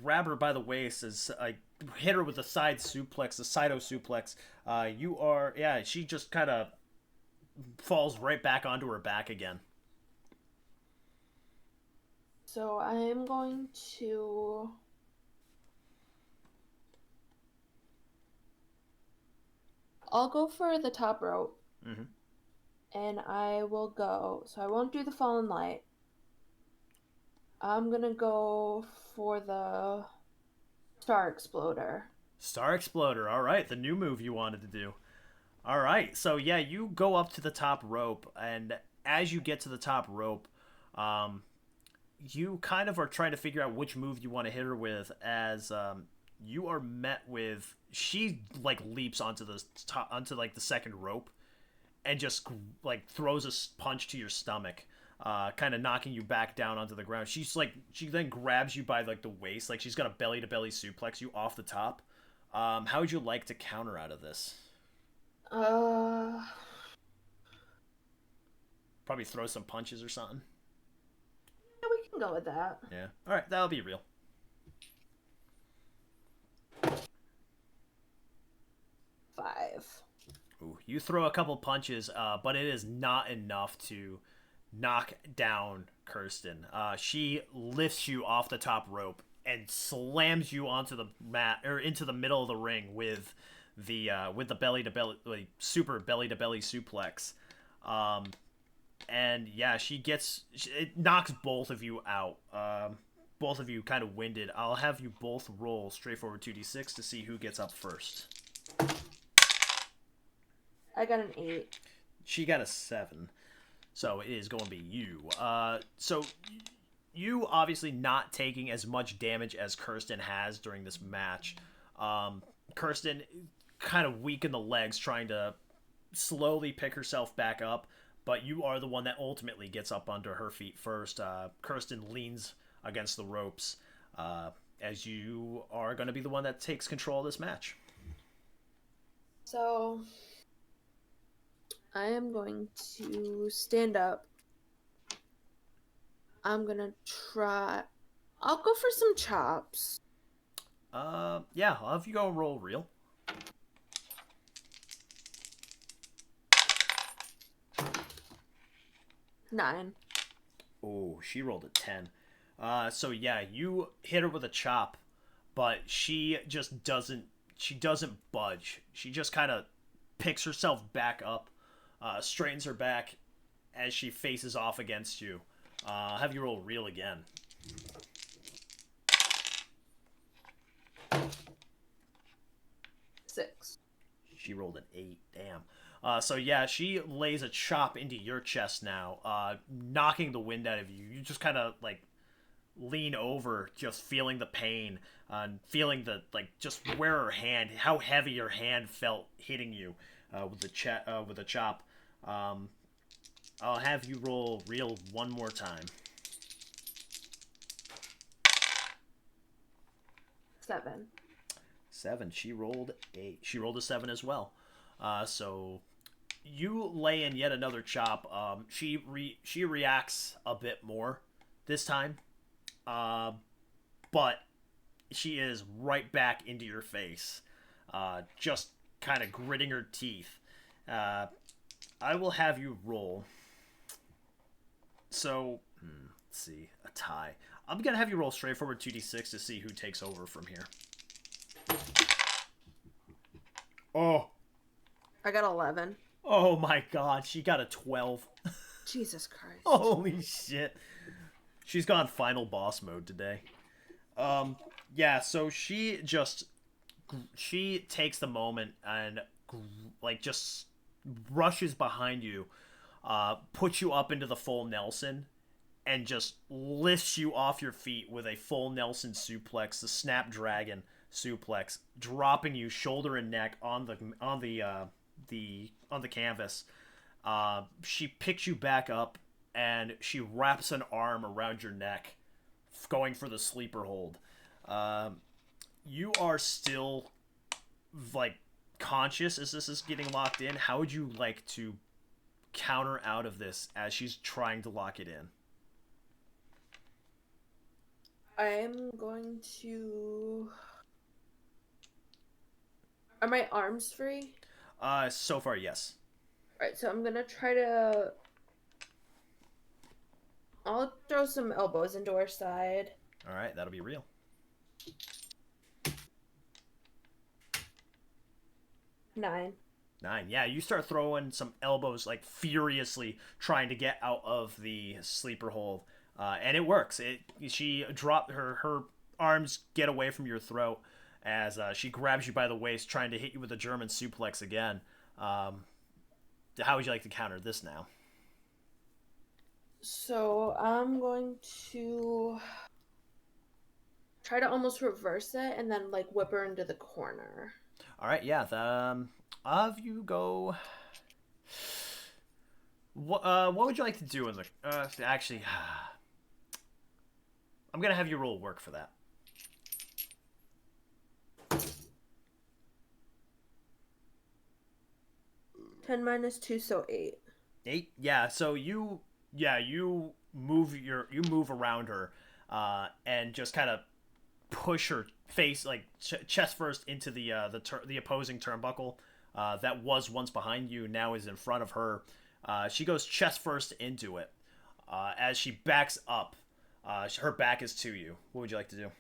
grab her by the waist as I hit her with the side suplex, the Saito suplex. She just kind of falls right back onto her back again. So I'm going to I'll go for the top rope. And I will go. So I won't do the fallen light. I'm gonna go for the Star Exploder. Star Exploder, all right, the new move you wanted to do. All right, so yeah, you go up to the top rope, and as you get to the top rope, you kind of are trying to figure out which move you want to hit her with, as you are met with, she like leaps onto the top, onto like the second rope, and just like throws a punch to your stomach. Kind of knocking you back down onto the ground. She then grabs you by like the waist, like she's got a belly to belly suplex you off the top. How would you like to counter out of this? Probably throw some punches or something. Yeah, we can go with that. Yeah. All right, that'll be real. 5. Ooh, you throw a couple punches, but it is not enough to knock down Kirsten. She lifts you off the top rope and slams you onto the mat or into the middle of the ring with the belly to belly, like, super belly to belly suplex. And yeah, it knocks both of you out. Both of you kind of winded. I'll have you both roll straightforward 2d6 to see who gets up first. I got an 8. She got a 7. So it is going to be you. So you obviously not taking as much damage as Kirsten has during this match. Kirsten kind of weak in the legs, trying to slowly pick herself back up, but you are the one that ultimately gets up under her feet first. Kirsten leans against the ropes, as you are going to be the one that takes control of this match. So I am going to stand up. I'm going to try... I'll go for some chops. Yeah, I'll have you go and roll real. Nine. Oh, she rolled a 10. So yeah, you hit her with a chop, but she doesn't budge. She just kind of picks herself back up, straightens her back as she faces off against you. Have you roll real again. 6. She rolled an 8. Damn. So yeah, she lays a chop into your chest now, knocking the wind out of you. You just kind of like lean over, just feeling the pain, feeling the just where her hand, how heavy your hand felt hitting you with the chop. I'll have you roll real one more time. 7. 7. She rolled 8. She rolled a 7 as well. So you lay in yet another chop. She reacts a bit more this time, but she is right back into your face, just kind of gritting her teeth. I will have you roll. So let's see, a tie. I'm gonna have you roll straightforward 2d6 to see who takes over from here. Oh. I got 11. Oh my god, she got a 12. Jesus Christ. Holy shit. She's gone final boss mode today. Yeah, so she takes the moment and just rushes behind you, puts you up into the full Nelson, and just lifts you off your feet with a full Nelson suplex, the Snapdragon suplex, dropping you shoulder and neck on the canvas. She picks you back up and she wraps an arm around your neck, going for the sleeper hold. You are still conscious as this is getting locked in. How would you like to counter out of this as she's trying to lock it in? I'm going to... Are my arms free? So far, yes. Alright, so I'm gonna try to... I'll throw some elbows into her side. Alright, that'll be real. 9. 9. Yeah, you start throwing some elbows, furiously trying to get out of the sleeper hold. And it works. She dropped her arms get away from your throat as she grabs you by the waist, trying to hit you with a German suplex again. How would you like to counter this now? So I'm going to try to almost reverse it and then whip her into the corner. All right, yeah. I'll have you go. What would you like to do in the? Actually, I'm gonna have you roll work for that. 10 minus 2, so 8. 8. Yeah. So you move around her, and just kind of push her face chest first into the opposing turnbuckle that was once behind you, now is in front of her. She goes chest first into it. As she backs up, her back is to you. What would you like to do?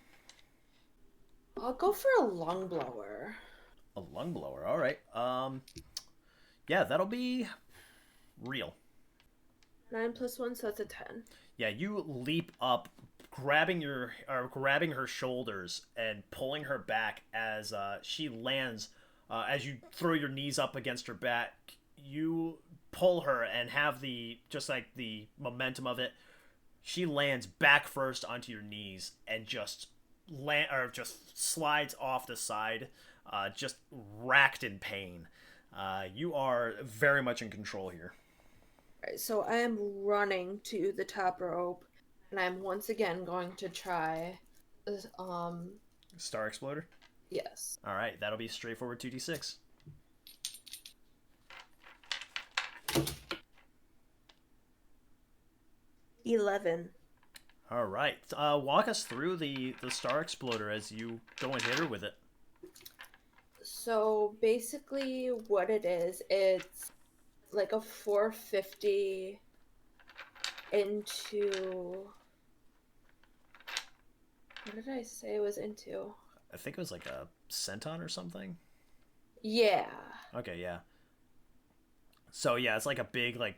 I'll go for a lung blower. A lung blower. All right. Yeah, that'll be real. 9 plus 1, so that's a 10. Yeah, you leap up, grabbing her shoulders and pulling her back as she lands. As you throw your knees up against her back, you pull her and have the momentum of it. She lands back first onto your knees and just slides off the side, just racked in pain. You are very much in control here. Alright, so I am running to the top rope, and I'm once again going to try this, Star Exploder? yes. Alright, that'll be straightforward 2d6. 11. Alright, walk us through the Star Exploder as you go and hit her with it. So basically what it is, it's like a 450 into... What did I say it was into? I think it was like a centon or something. Yeah. Okay, yeah. So yeah, it's like a big, like,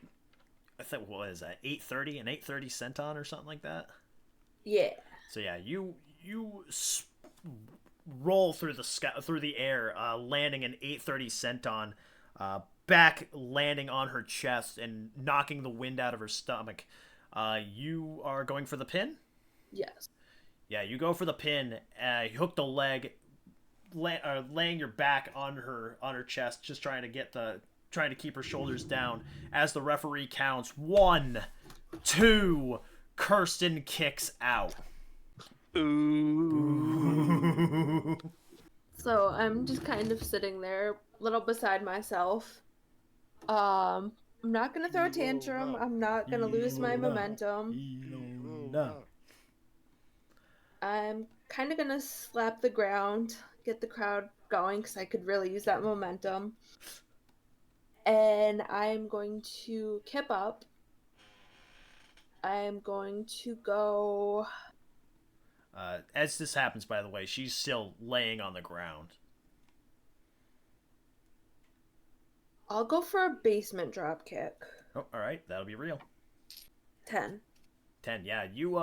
I think, what is that, 830, an 830 centon or something like that? Yeah. So yeah, you roll through the air, landing an 830 centon, back landing on her chest and knocking the wind out of her stomach. You are going for the pin? Yes. Yeah, you go for the pin. You hook the leg, laying your back on her chest, just trying to keep her shoulders down. As the referee counts 1, 2, Kirsten kicks out. Ooh. So I'm just kind of sitting there, a little beside myself. I'm not gonna throw a tantrum. I'm not gonna lose my momentum. I'm kind of gonna slap the ground, get the crowd going, because I could really use that momentum. And I'm going to kip up. I'm going to go... As this happens, by the way, she's still laying on the ground. I'll go for a basement drop kick. Oh, all right, that'll be real. 10. 10. Yeah, you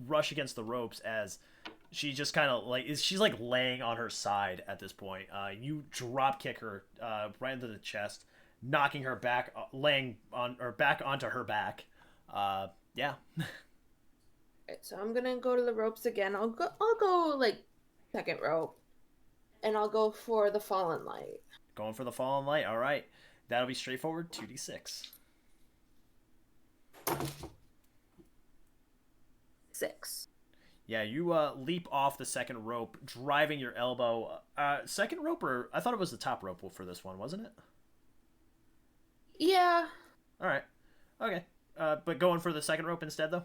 rush against the ropes as she just kind of she's like laying on her side at this point. You drop kick her right into the chest, knocking her back, laying on or back onto her back. Yeah. Right, so I'm gonna go to the ropes again. I'll go like second rope, and I'll go for the fallen light. Going for the fallen light. All right, that'll be straightforward 2d6. 6. Yeah, you leap off the second rope, driving your elbow. Second rope, or I thought it was the top rope for this one, wasn't it? Yeah. All right. Okay. But going for the second rope instead, though?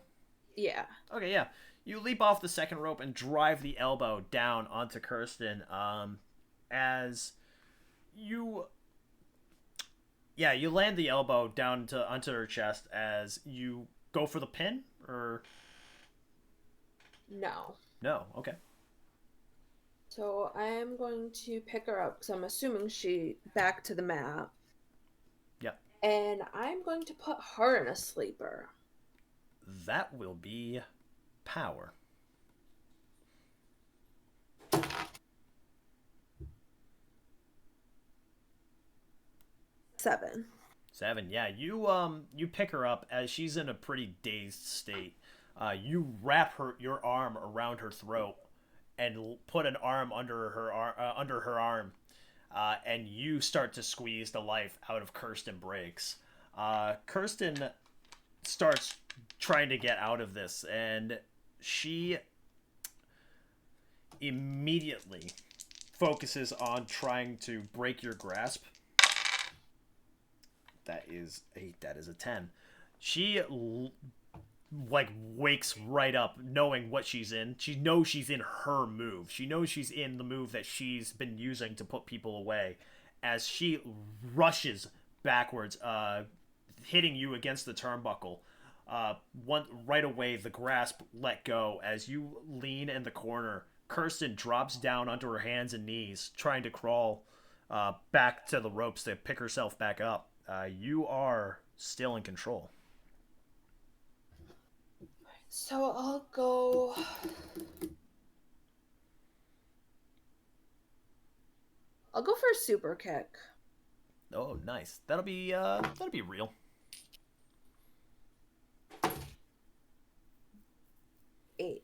Yeah. Okay, yeah. You leap off the second rope and drive the elbow down onto Kirsten. As you... Yeah, you land the elbow down onto her chest as you go for the pin, or... No. No, okay. So I am going to pick her up, because I'm assuming she back to the mat. Yep. And I'm going to put her in a sleeper. That will be power. 7. 7, yeah. You pick her up as she's in a pretty dazed state. You wrap your arm around her throat and put an arm under her arm, and you start to squeeze the life out of Kirsten Breaks. Kirsten starts trying to get out of this, and she immediately focuses on trying to break your grasp. That is a 10. She wakes right up knowing what she's in. She knows she's in her move. She knows she's in the move that she's been using to put people away, as she rushes backwards, hitting you against the turnbuckle. Right away, the grasp let go as you lean in the corner. Kirsten drops down onto her hands and knees, trying to crawl back to the ropes to pick herself back up. You are still in control. So I'll go. I'll go for a super kick. Oh, nice. That'll be real. 8.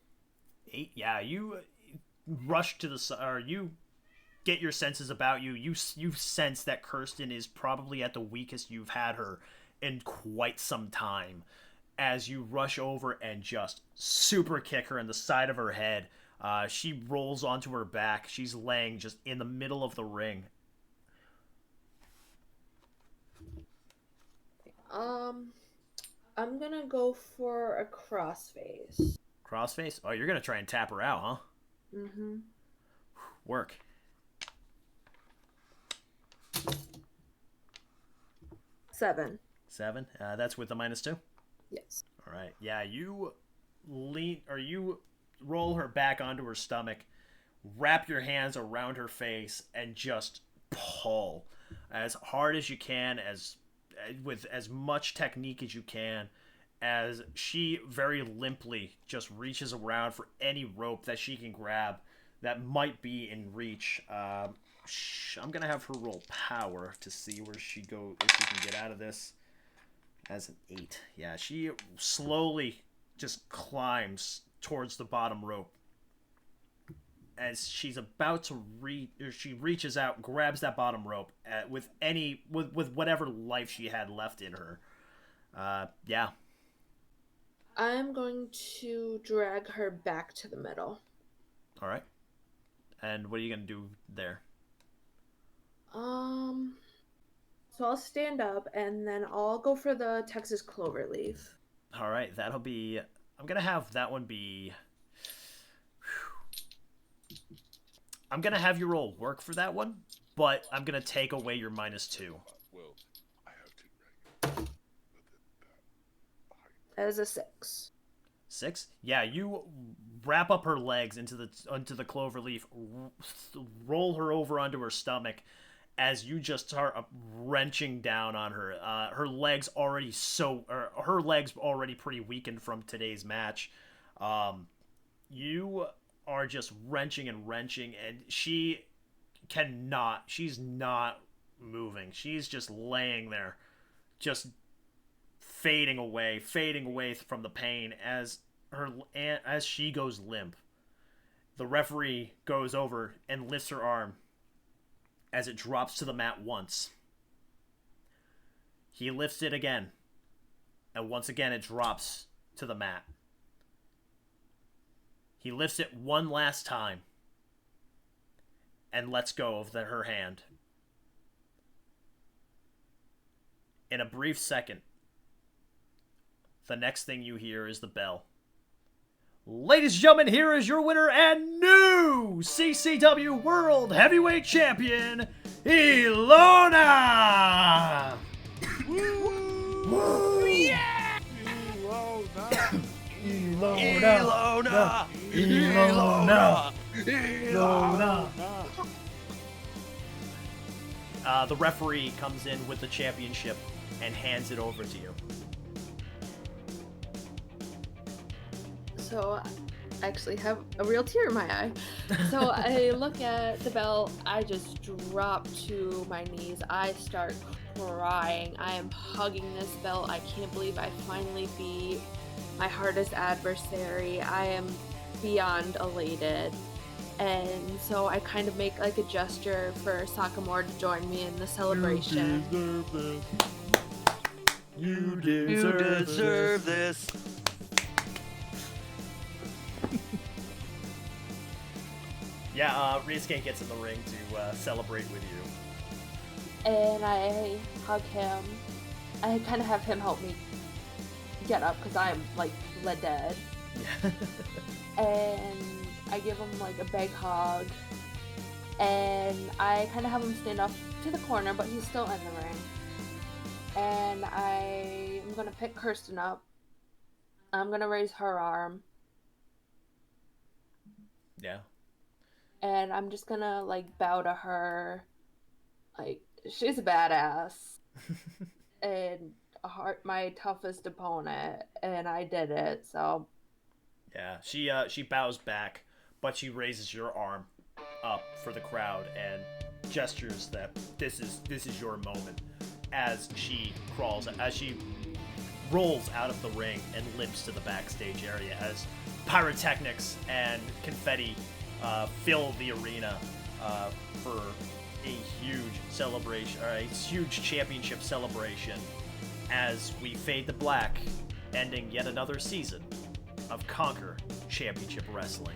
8. Yeah, you rush to the or you get your senses about you. You sense that Kirsten is probably at the weakest you've had her in quite some time. As you rush over and just super kick her in the side of her head, she rolls onto her back. She's laying just in the middle of the ring. I'm gonna go for a crossface. Crossface? Oh, you're gonna try and tap her out, huh? Mm-hmm. Work. 7. 7. That's with the -2. Yes. All right. Yeah, you roll her back onto her stomach, wrap your hands around her face, and just pull as hard as you can, with as much technique as you can, as she very limply just reaches around for any rope that she can grab that might be in reach. I'm gonna have her roll power to see where she go if she can get out of this. As an 8. Yeah, she slowly just climbs towards the bottom rope. As she's about to she reaches out, grabs that bottom rope with whatever life she had left in her. Yeah. I'm going to drag her back to the middle. All right. And what are you gonna do there? So I'll stand up and then I'll go for the Texas Cloverleaf. All right, that'll be. I'm gonna have that one be. I'm gonna have you roll work for that one, but I'm gonna take away your -2. As a 6. 6? Yeah, you wrap up her legs into the cloverleaf, roll her over onto her stomach, as you just start wrenching down on her. Her legs already pretty weakened from today's match. You are just wrenching, and she's not moving. She's just laying there, just fading away from the pain as she goes limp. The referee goes over and lifts her arm as it drops to the mat once. He lifts it again, and once again it drops to the mat. He lifts it one last time and lets go of her hand. In a brief second, the next thing you hear is the bell. Ladies and gentlemen, here is your winner and new CCW World Heavyweight Champion, Ilona! Woo! Yeah! Ilona! The referee comes in with the championship and hands it over to you. So I actually have a real tear in my eye. So I look at the belt, I just drop to my knees. I start crying. I am hugging this belt. I can't believe I finally beat my hardest adversary. I am beyond elated. And so I kind of make like a gesture for Sakamura to join me in the celebration. You deserve this. Yeah, Ryusuke gets in the ring to celebrate with you. And I hug him. I kind of have him help me get up because I'm like lead dead. Yeah. And I give him like a big hug. And I kind of have him stand up to the corner, but he's still in the ring. And I'm going to pick Kirsten up. I'm going to raise her arm. Yeah. And I'm just going to like bow to her. Like, she's a badass. And my toughest opponent. And I did it. So Yeah, she bows back, but she raises your arm up for the crowd and gestures that this is your moment as she rolls out of the ring and limps to the backstage area as pyrotechnics and confetti fill the arena for a huge celebration, or a huge championship celebration, as we fade to black, ending yet another season of Conquer Championship Wrestling.